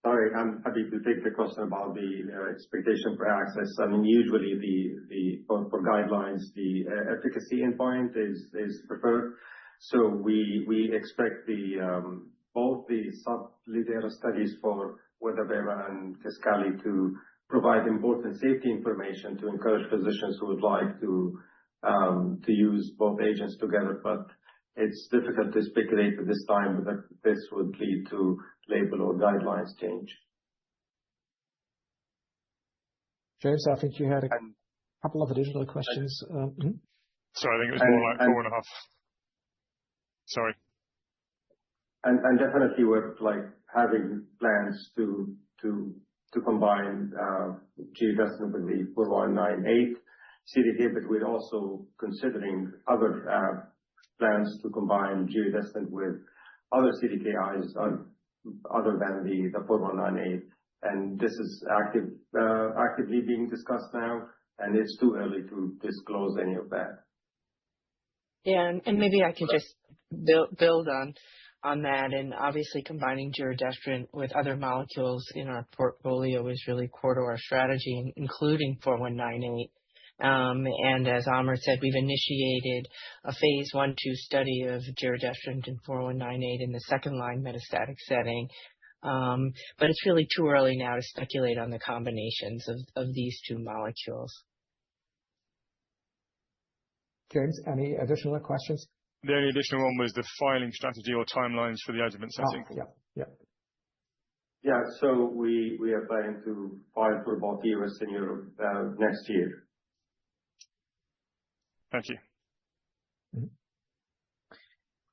Sorry, I'm happy to take the question about the expectation for access. I mean, usually for guidelines, the efficacy endpoint is preferred. So we expect both the sub-lidERA studies for Winrevair and Kisqali to provide important safety information to encourage physicians who would like to use both agents together. But it's difficult to speculate at this time that this would lead to label or guidelines change. James, I think you had a couple of additional questions. Sorry, I think it was more like 4.5. Sorry. And definitely we're like having plans to combine giredestrant with the 4198 CDK, but we're also considering other plans to combine giredestrant with other CDKIs other than the 4198. And this is actively being discussed now, and it's too early to disclose any of that. Yeah, and maybe I could just build on that. And obviously combining giredestrant with other molecules in our portfolio is really core to our strategy, including 4198. And as Amr said, we've initiated a phase 1/2 study of giredestrant and 4198 in the second-line metastatic setting. But it's really too early now to speculate on the combinations of these two molecules. James, any additional questions? The only additional one was the filing strategy or timelines for the adjuvant setting. Yeah, so we are planning to file for both US and Europe next year. Thank you.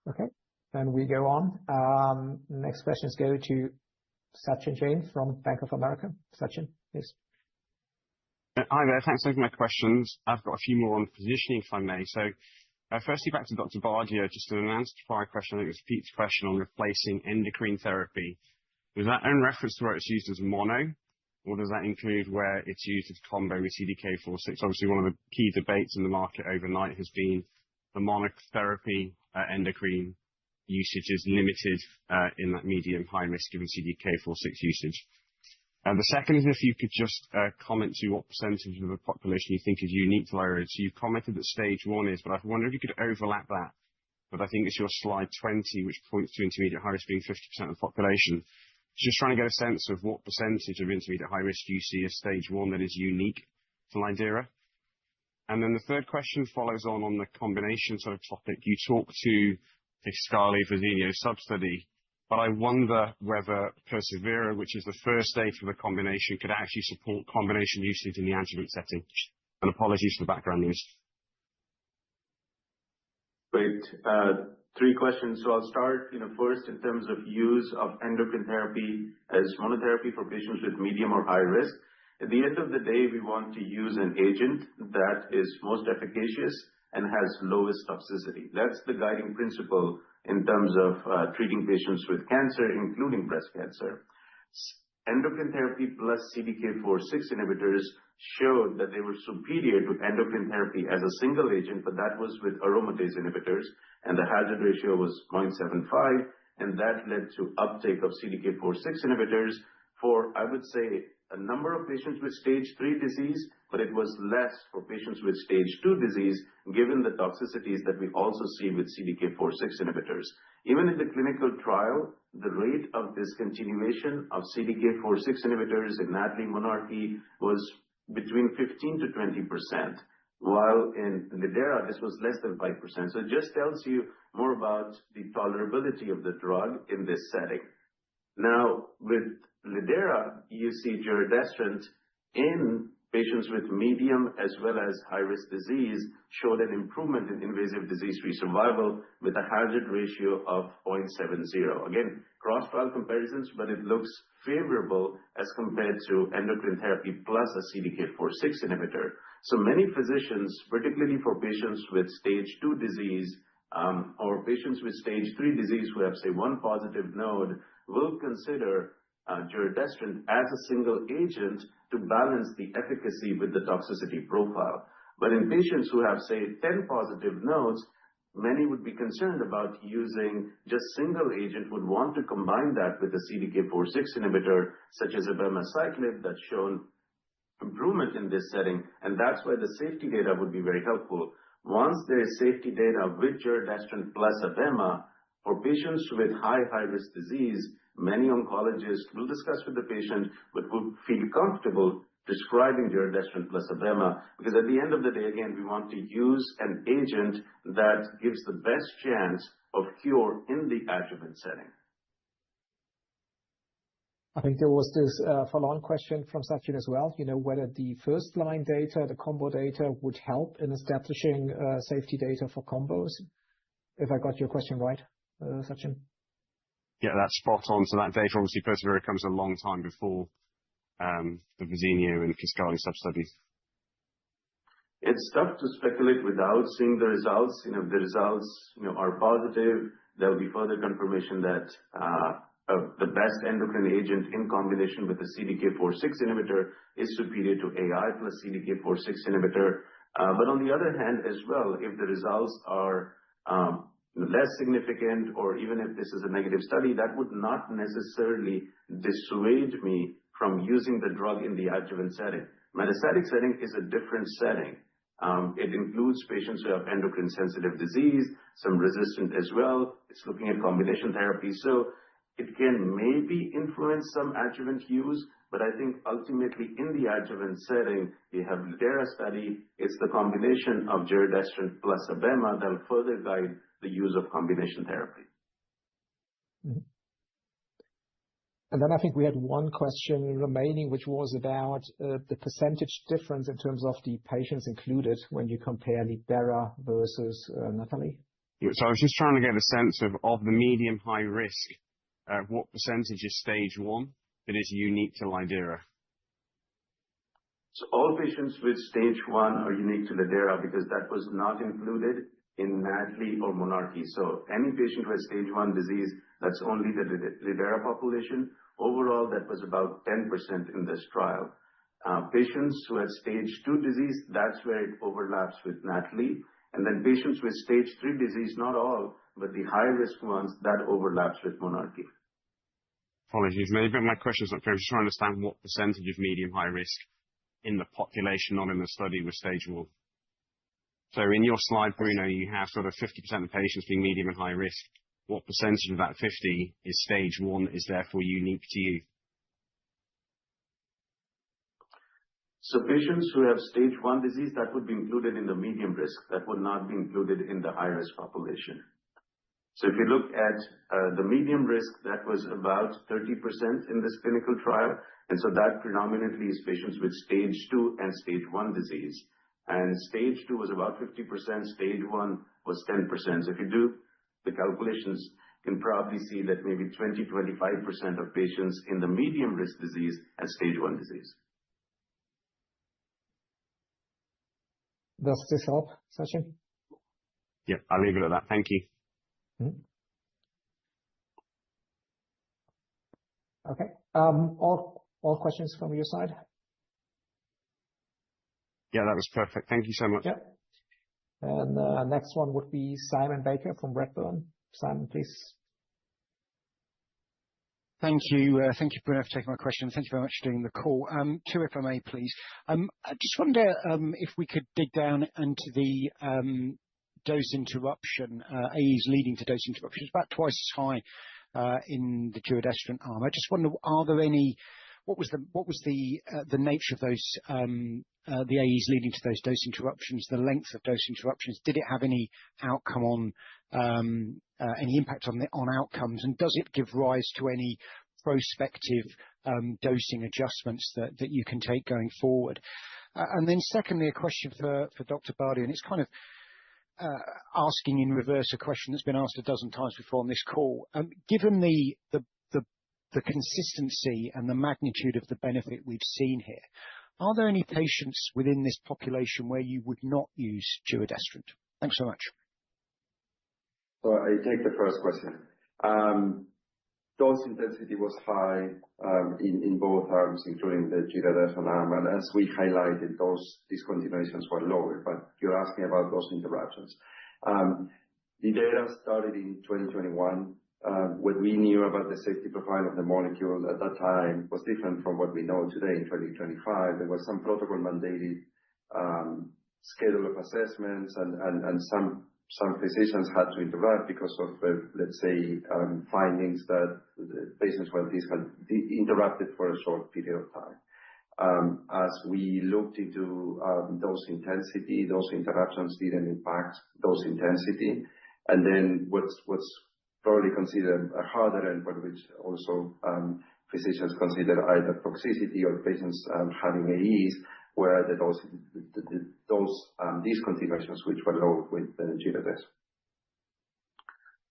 Okay, then we go on. Next questions go to Sachin Jain from Bank of America. Sachin, please. Hi there. Thanks for taking my questions. I've got a few more on positioning, if I may. So firstly, back to Dr. Bardia, just an unanswered prior question. I think it was Pete's question on replacing endocrine therapy. Was that in reference to where it's used as mono, or does that include where it's used as combo with CDK4/6? Obviously, one of the key debates in the market overnight has been the monotherapy endocrine usage is limited in that medium high risk given CDK4/6 usage. The second is if you could just comment to what percentage of the population you think is unique to thyroid. So you've commented that stage 1 is, but I wonder if you could overlap that. But I think it's your slide 20, which points to intermediate high risk being 50% of the population. Just trying to get a sense of what percentage of intermediate high risk you see as stage 1 that is unique to lidERA. And then the third question follows on the combination sort of topic. You talked to Kisqali Verzenio sub-study, but I wonder whether Persevera, which is the first stage for the combination, could actually support combination usage in the adjuvant setting. And apologies for the background noise. Great. 3 questions. So I'll start, first in terms of use of endocrine therapy as monotherapy for patients with medium or high risk. At the end of the day, we want to use an agent that is most efficacious and has lowest toxicity. That's the guiding principle in terms of treating patients with cancer, including breast cancer. Endocrine therapy plus CDK4/6 inhibitors showed that they were superior to endocrine therapy as a single agent, but that was with aromatase inhibitors, and the hazard ratio was 0.75, and that led to uptake of CDK4/6 inhibitors for, I would say, a number of patients with stage 3 disease, but it was less for patients with stage 2 disease, given the toxicities that we also see with CDK4/6 inhibitors. Even in the clinical trial, the rate of discontinuation of CDK4/6 inhibitors in NATALEE monarchE was between 15 to 20%, while in lidERA, this was less than 5%. So it just tells you more about the tolerability of the drug in this setting. Now, with lidERA, you see giredestrant in patients with medium as well as high-risk disease showed an improvement in invasive disease-free survival with a hazard ratio of 0.70. Again, cross-trial comparisons, but it looks favorable as compared to endocrine therapy plus a CDK4/6 inhibitor. So many physicians, particularly for patients with stage 2 disease or patients with stage 3 disease who have, say, one positive node, will consider giredestrant as a single agent to balance the efficacy with the toxicity profile. But in patients who have, say, 10 positive nodes, many would be concerned about using just single agent, would want to combine that with a CDK4/6 inhibitor, such as abemaciclib, that's shown improvement in this setting. And that's why the safety data would be very helpful. Once there is safety data with giredestrant plus abema, for patients with high-risk disease, many oncologists will discuss with the patient, but will feel comfortable prescribing giredestrant plus abema, because at the end of the day, again, we want to use an agent that gives the best chance of cure in the adjuvant setting. I think there was this follow-on question from Sachin as well, whether the first-line data, the combo data, would help in establishing safety data for combos. If I got your question right, Sachin? Yeah, that's spot on. So that data, obviously, persevERA comes a long time before the Verzenio and Kisqali sub-studies. It's tough to speculate without seeing the results. If the results are positive, there will be further confirmation that the best endocrine agent in combination with the CDK4/6 inhibitor is superior to AI plus CDK4/6 inhibitor. But on the other hand as well, if the results are less significant, or even if this is a negative study, that would not necessarily dissuade me from using the drug in the adjuvant setting. Metastatic setting is a different setting. It includes patients who have endocrine sensitive disease, some resistant as well. It's looking at combination therapy. So it can maybe influence some adjuvant use, but I think ultimately in the adjuvant setting, we have lidERA study. It's the combination of giredestrant plus abema that will further guide the use of combination therapy. Mm-hmm. And then I think we had one question remaining, which was about the percentage difference in terms of the patients included when you compare lidERA versus Nathalie. So I was just trying to get a sense of the medium high risk, what percentage is stage 1 that is unique to lidERA? So all patients with stage 1 are unique to lidERA because that was not included in NATALEE or monarchE. So any patient who has stage 1 disease, that's only the lidERA population. Overall, that was about 10% in this trial. Patients who had stage 2 disease, that's where it overlaps with NATALEE. And then patients with stage 3 disease, not all, but the high-risk ones, that overlaps with monarchE. Apologies. Maybe my question is not clear. I'm just trying to understand what percentage of medium high risk in the population, not in the study, was stage 1. So in your slide, Bruno, you have sort of 50% of patients being medium and high risk. What percentage of that 50 is stage 1, is therefore unique to you? So patients who have stage 1 disease, that would be included in the medium risk. That would not be included in the high-risk population. So if you look at the medium risk, that was about 30% in this clinical trial. And so that predominantly is patients with stage 2 and stage 1 disease. And stage 2 was about 50%, stage 1 was 10%. So if you do the calculations, you can probably see that maybe 20-25% of patients in the medium risk disease had stage 1 disease. Does this help, Sachin? Yeah, I'll leave it at that. Thank you. Mm-hmm. Okay. All questions from your side? Yeah, that was perfect. Thank you so much. Yeah. And next one would be Simon Baker from Redburn. Simon, please. Thank you. Thank you, Bruno, for taking my question. Thank you very much for doing the call. Two, if I may, please. I just wonder if we could dig down into the dose interruption, AEs leading to dose interruption. It's about twice as high in the giredestrant arm. I just wonder, what was the nature of those the AEs leading to those dose interruptions, the length of dose interruptions? Did it have any outcome on any impact on outcomes, and does it give rise to any prospective dosing adjustments that you can take going forward? And then secondly, a question for Dr. Bardia, and it's kind of asking in reverse a question that's been asked a dozen times before on this call. Given the consistency and the magnitude of the benefit we've seen here, are there any patients within this population where you would not use giredestrant? Thanks so much. So I take the first question. Dose intensity was high in both arms, including the giredestrant arm. And as we highlighted, those discontinuations were lower. But you're asking about those interruptions. The data started in 2021. What we knew about the safety profile of the molecule at that time was different from what we know today in 2025. There was some protocol-mandated schedule of assessments, and some physicians had to interrupt because of, let's say, findings that the patients were interrupted for a short period of time. As we looked into dose intensity, those interruptions didn't impact dose intensity. And then what's probably considered a harder endpoint, which also physicians consider either toxicity or patients having AEs, were those discontinuations which were low with giredestrant.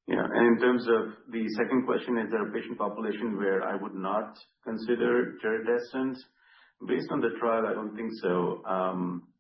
Yeah, and in terms of the second question, is there a patient population where I would not consider giredestrant? Based on the trial, I don't think so.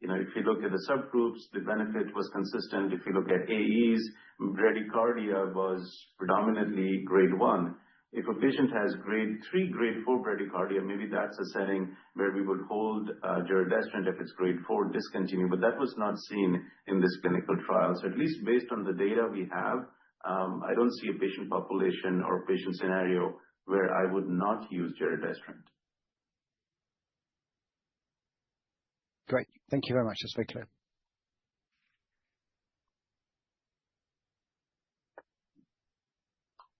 If you look at the subgroups, the benefit was consistent. If you look at AEs, bradycardia was predominantly grade 1. If a patient has grade 3, grade 4 bradycardia, maybe that's a setting where we would hold giredestrant. If it's grade 4, discontinue. But that was not seen in this clinical trial. So at least based on the data we have, I don't see a patient population or patient scenario where I would not use giredestrant. Great. Thank you very much. That's very clear.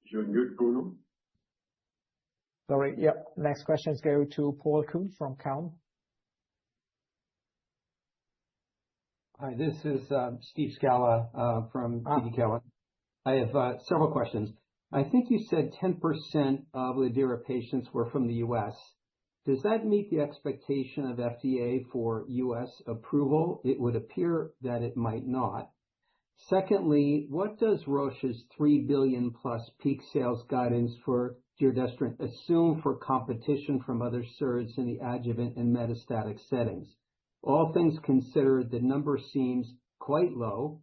You're good, Bruno. Sorry. Yeah. Next questions go to Paul Kuhn from Cowen. Hi, this is Steve Scala from TD Cowen. I have several questions. I think you said 10% of lidERA patients were from the U.S. Does that meet the expectation of FDA for U.S. approval? It would appear that it might not. Secondly, what does Roche's $3 billion plus peak sales guidance for giredestrant assume for competition from other SERDs in the adjuvant and metastatic settings? All things considered, the number seems quite low.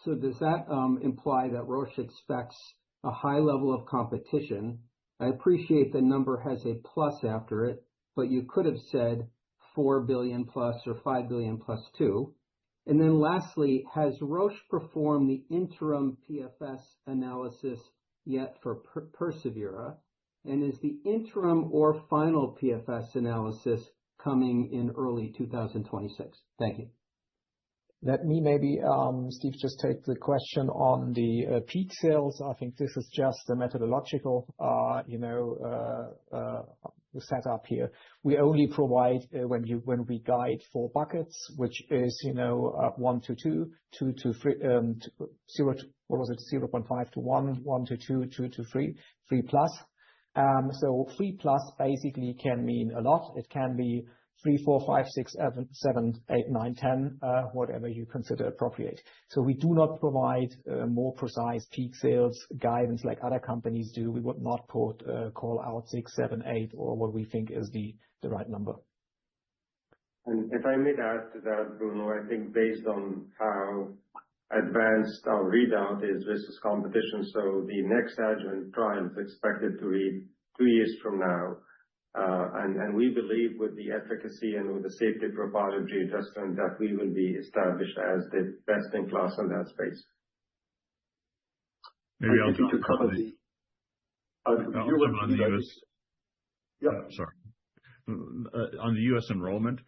So does that imply that Roche expects a high level of competition? I appreciate the number has a plus after it, but you could have said 4 billion plus or 5 billion plus 2. And then lastly, has Roche performed the interim PFS analysis yet for Persevera? And is the interim or final PFS analysis coming in early 2026? Thank you. Let me maybe, Steve, just take the question on the peak sales. I think this is just a methodological, setup here. We only provide when we guide 4 buckets, which is 1 to 2, 2 to 3, 0 to, what was it, 0.5 to 1, 1 to 2, 2 to 3, 3 plus. So 3 plus basically can mean a lot. It can be 3, 4, 5, 6, 7, 8, 9, 10, whatever you consider appropriate. So we do not provide more precise peak sales guidance like other companies do. We would not call out 6, 7, 8, or what we think is the right number. And if I may add to that, Bruno, I think based on how advanced our readout is versus competition, so the next adjuvant trial is expected to read 2 years from now. And we believe with the efficacy and with the safety profile of giredestrant that we will be established as the best in class in that space. Maybe I'll jump to cover on the US. Yeah. Sorry. On the US enrollment,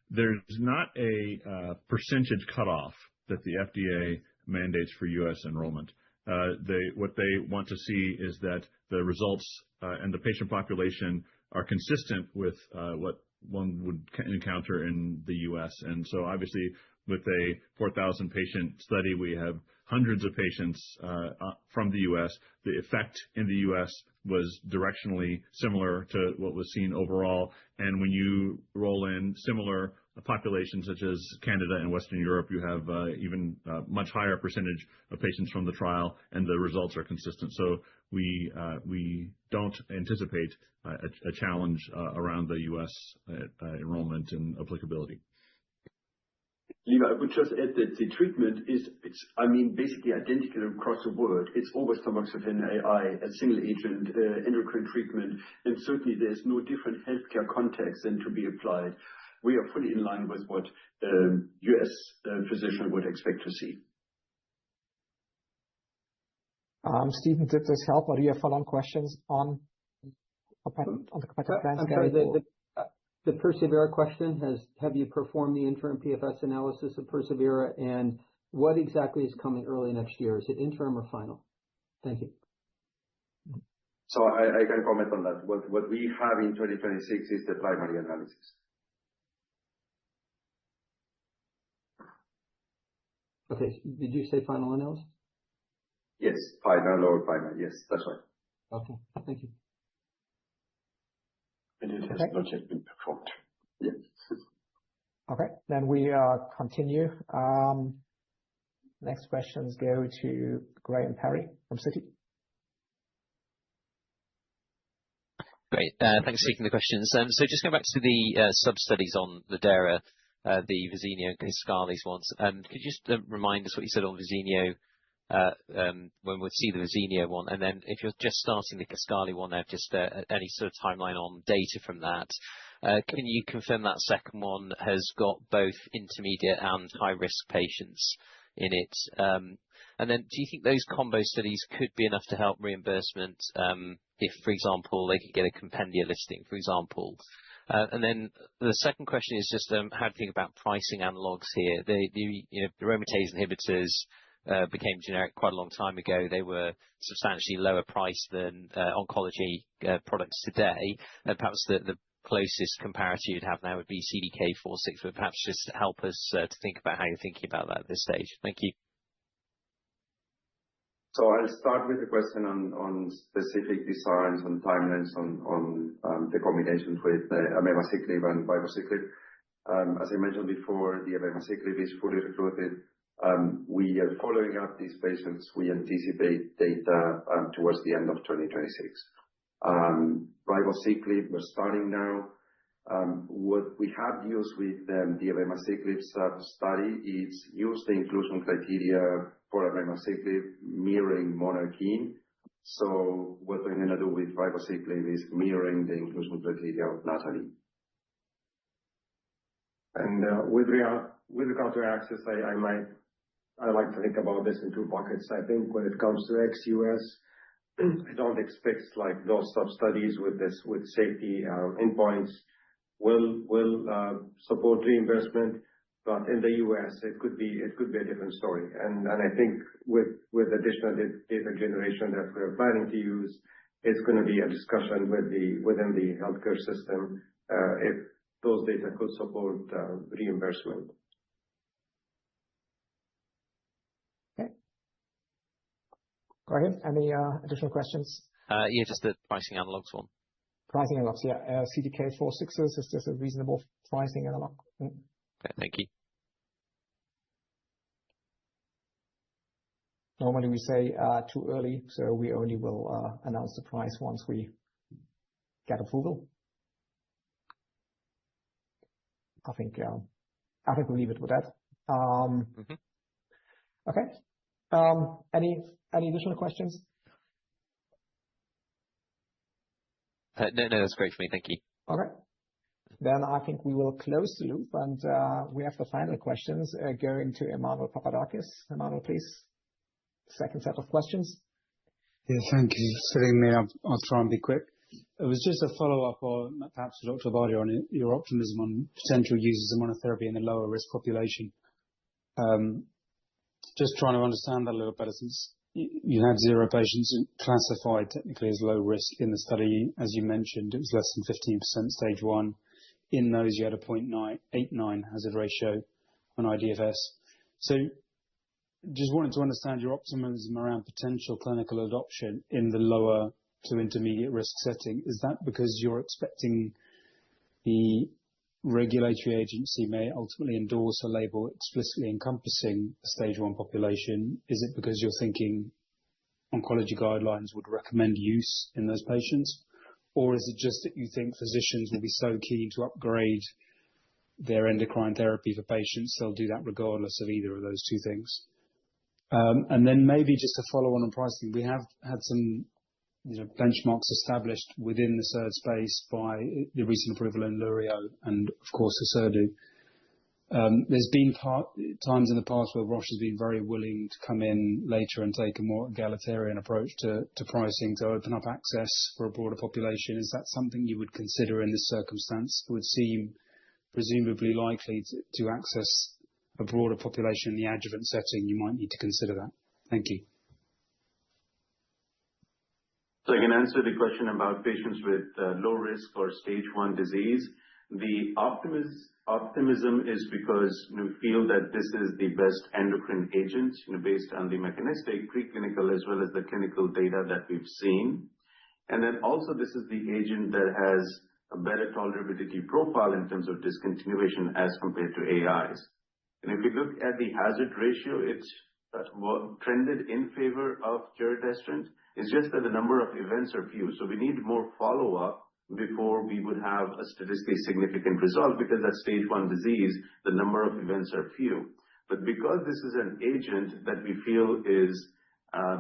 there's not a percentage cutoff that the FDA mandates for US enrollment. What they want to see is that the results and the patient population are consistent with what one would encounter in the U.S. And so obviously with a 4,000 patient study, we have hundreds of patients from the U.S. The effect in the U.S. was directionally similar to what was seen overall. And when you roll in similar populations such as Canada and Western Europe, you have even much higher percentage of patients from the trial, and the results are consistent. So we don't anticipate a challenge around the U.S. enrollment and applicability. Levi, I would just add that the treatment is, basically identical across the world. It's always tamoxifen AI, a single agent endocrine treatment, and certainly there's no different healthcare context than to be applied. We are fully in line with what US physician would expect to see. Stephen, did this help, or do you have follow-on questions on the competitive landscape? The persevERA question have you performed the interim PFS analysis of persevERA, and what exactly is coming early next year? Is it interim or final? Thank you. So I can comment on that. What we have in 2026 is the primary analysis. Okay. Did you say final analysis? Yes, final or primary. Yes, that's right. Okay. Thank you. And it has not yet been performed. Yes. Okay. Then we continue. Next questions go to Graham Parry from Citi. Great. Thanks for taking the questions. So just going back to the sub-studies on lidERA, the Verzenio and Kisqali's ones. Could you just remind us what you said on Verzenio when we'll see the Verzenio one? And then if you're just starting the Kisqali one, just any sort of timeline on data from that. Can you confirm that second one has got both intermediate and high-risk patients in it? And then do you think those combo studies could be enough to help reimbursement if, for example, they could get a compendia listing, for example? And then the second question is just how to think about pricing analogs here. The aromatase inhibitors became generic quite a long time ago. They were substantially lower priced than oncology products today. And perhaps the closest comparator you'd have now would be CDK4/6, but perhaps just help us to think about how you're thinking about that at this stage. Thank you. So I'll start with the question on specific designs and timelines on the combinations with abemaciclib and ribociclib. As I mentioned before, the abemaciclib is fully recruited. We are following up these patients. We anticipate data towards the end of 2026. Ribociclib, we're starting now. What we have used with the abemaciclib study is use the inclusion criteria for abemaciclib mirroring monarchE. So what we're going to do with ribociclib is mirroring the inclusion criteria of NATALEE. And with regard to access, I like to think about this in two buckets. I think when it comes to ex-US, I don't expect like those sub-studies with safety endpoints will support reimbursement, but in the US it could be a different story. And I think with additional data generation that we're planning to use, it's going to be a discussion within the healthcare system if those data could support reimbursement. Okay. Go ahead. Any additional questions? Yeah, just the pricing analogs one. Pricing analogs, yeah. CDK4/6s, is this a reasonable pricing analog? Okay, thank you. Normally we say too early, so we only will announce the price once we get approval. I think we'll leave it with that. Okay. Any additional questions? No, that's great for me. Thank you. Okay. Then I think we will close the loop, and we have the final questions going to Emmanuel Papadakis. Emmanuel, please. Second set of questions. Yeah, thank you for letting me. I'll try and be quick. It was just a follow-up, or perhaps for Dr. Bardia, on your optimism on potential uses of monotherapy in the lower risk population. Just trying to understand that a little better, since you had 0 patients classified technically as low risk in the study. As you mentioned, it was less than 15% stage 1. In those, you had a 0.89 hazard ratio on IDFS. So just wanted to understand your optimism around potential clinical adoption in the lower to intermediate risk setting. Is that because you're expecting the regulatory agency may ultimately endorse a label explicitly encompassing the stage 1 population? Is it because you're thinking oncology guidelines would recommend use in those patients? Or is it just that you think physicians will be so keen to upgrade their endocrine therapy for patients, they'll do that regardless of either of those two things? And then maybe just to follow on pricing, we have had some benchmarks established within the SERD space by the recent approval in Lurio and, of course, Orserdu. There's been times in the past where Roche has been very willing to come in later and take a more egalitarian approach to pricing to open up access for a broader population. Is that something you would consider in this circumstance? It would seem presumably likely to access a broader population in the adjuvant setting. You might need to consider that. Thank you. So I can answer the question about patients with low risk or stage 1 disease. The optimism is because we feel that this is the best endocrine agent, based on the mechanistic, preclinical, as well as the clinical data that we've seen. And then also this is the agent that has a better tolerability profile in terms of discontinuation as compared to AIs. And if you look at the hazard ratio, it's trended in favor of giredestrant. It's just that the number of events are few. So we need more follow-up before we would have a statistically significant result, because at stage 1 disease, the number of events are few. But because this is an agent that we feel is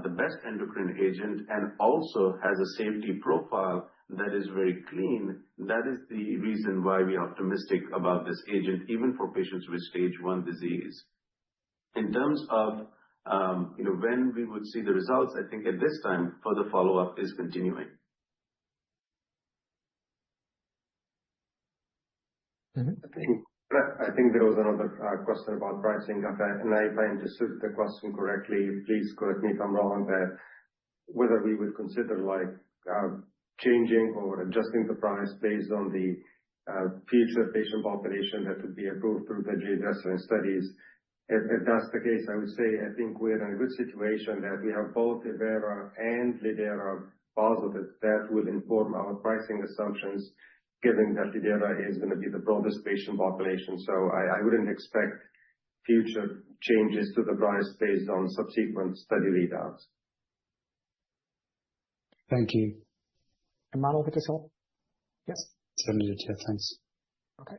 the best endocrine agent and also has a safety profile that is very clean, that is the reason why we are optimistic about this agent, even for patients with stage 1 disease. In terms of when we would see the results, I think at this time, further follow-up is continuing. I think there was another question about pricing. If I understood the question correctly, please correct me if I'm wrong, that whether we would consider changing or adjusting the price based on the future patient population that would be approved through the giredestrant studies. If that's the case, I would say I think we're in a good situation that we have both evERA and lidERA positive that will inform our pricing assumptions, given that lidERA is going to be the broadest patient population. So I wouldn't expect future changes to the price based on subsequent study readouts. Thank you. Emmanuel, did this help? Yes. Certainly did, yeah, thanks. Okay.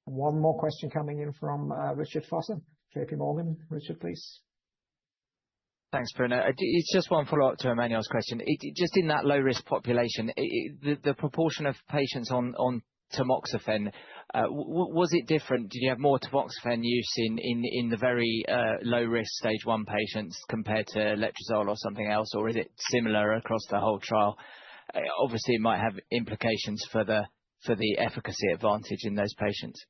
One more question coming in from Richard Foster, JP Morgan. Richard, please. Thanks, Bruno. It's just one follow-up to Emmanuel's question. Just in that low-risk population, the proportion of patients on tamoxifen, was it different? Did you have more tamoxifen use in the very low-risk stage 1 patients compared to letrozole or something else, or is it similar across the whole trial? Obviously, it might have implications for the efficacy advantage in those patients.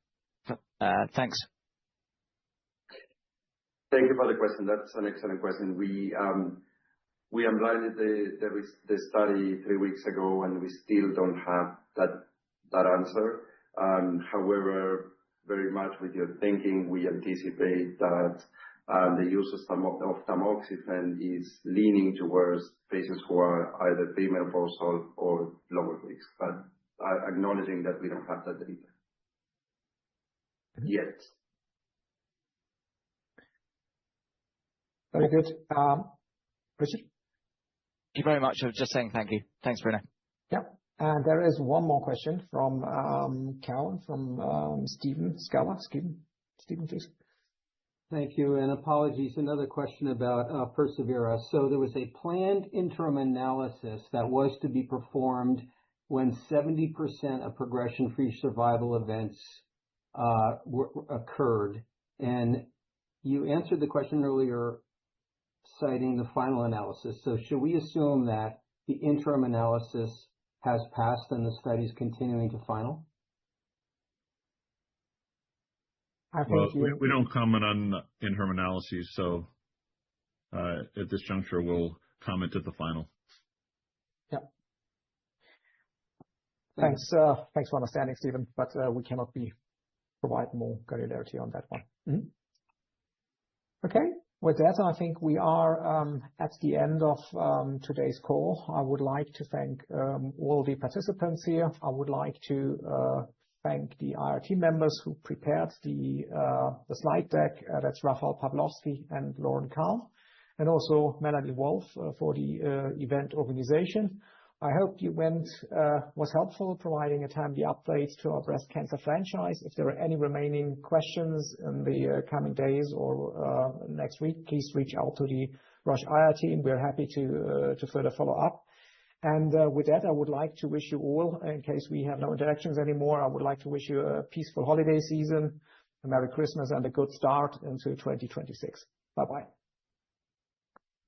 Thanks. Thank you for the question. That's an excellent question. We unblinded the study 3 weeks ago, and we still don't have that answer. However, very much with your thinking, we anticipate that the use of tamoxifen is leaning towards patients who are either premenopausal or lower risk, but acknowledging that we don't have that data yet. Very good. Richard? Thank you very much. I was just saying thank you. Thanks, Bruno. Yeah. And there is one more question from Cowen, from Stephen Scala. Stephen, please. Thank you, and apologies. Another question about persevERA. So there was a planned interim analysis that was to be performed when 70% of progression-free survival events occurred. And you answered the question earlier citing the final analysis. So should we assume that the interim analysis has passed and the study is continuing to final? Well, we don't comment on interim analyses, so at this juncture, we'll comment at the final. Yeah. Thanks for understanding, Stephen, but we cannot provide more granularity on that one. Okay. With that, I think we are at the end of today's call. I would like to thank all the participants here. I would like to thank the IR team members who prepared the slide deck. That's Raphael Pawlowski and Lauren Carl, and also Melanie Wolf for the event organization. I hope the event was helpful, providing a timely update to our breast cancer franchise. If there are any remaining questions in the coming days or next week, please reach out to the Roche IR team. We're happy to further follow up. And with that, I would like to wish you all, in case we have no interactions anymore, I would like to wish you a peaceful holiday season. a Merry Christmas and a good start into 2026. Bye-bye.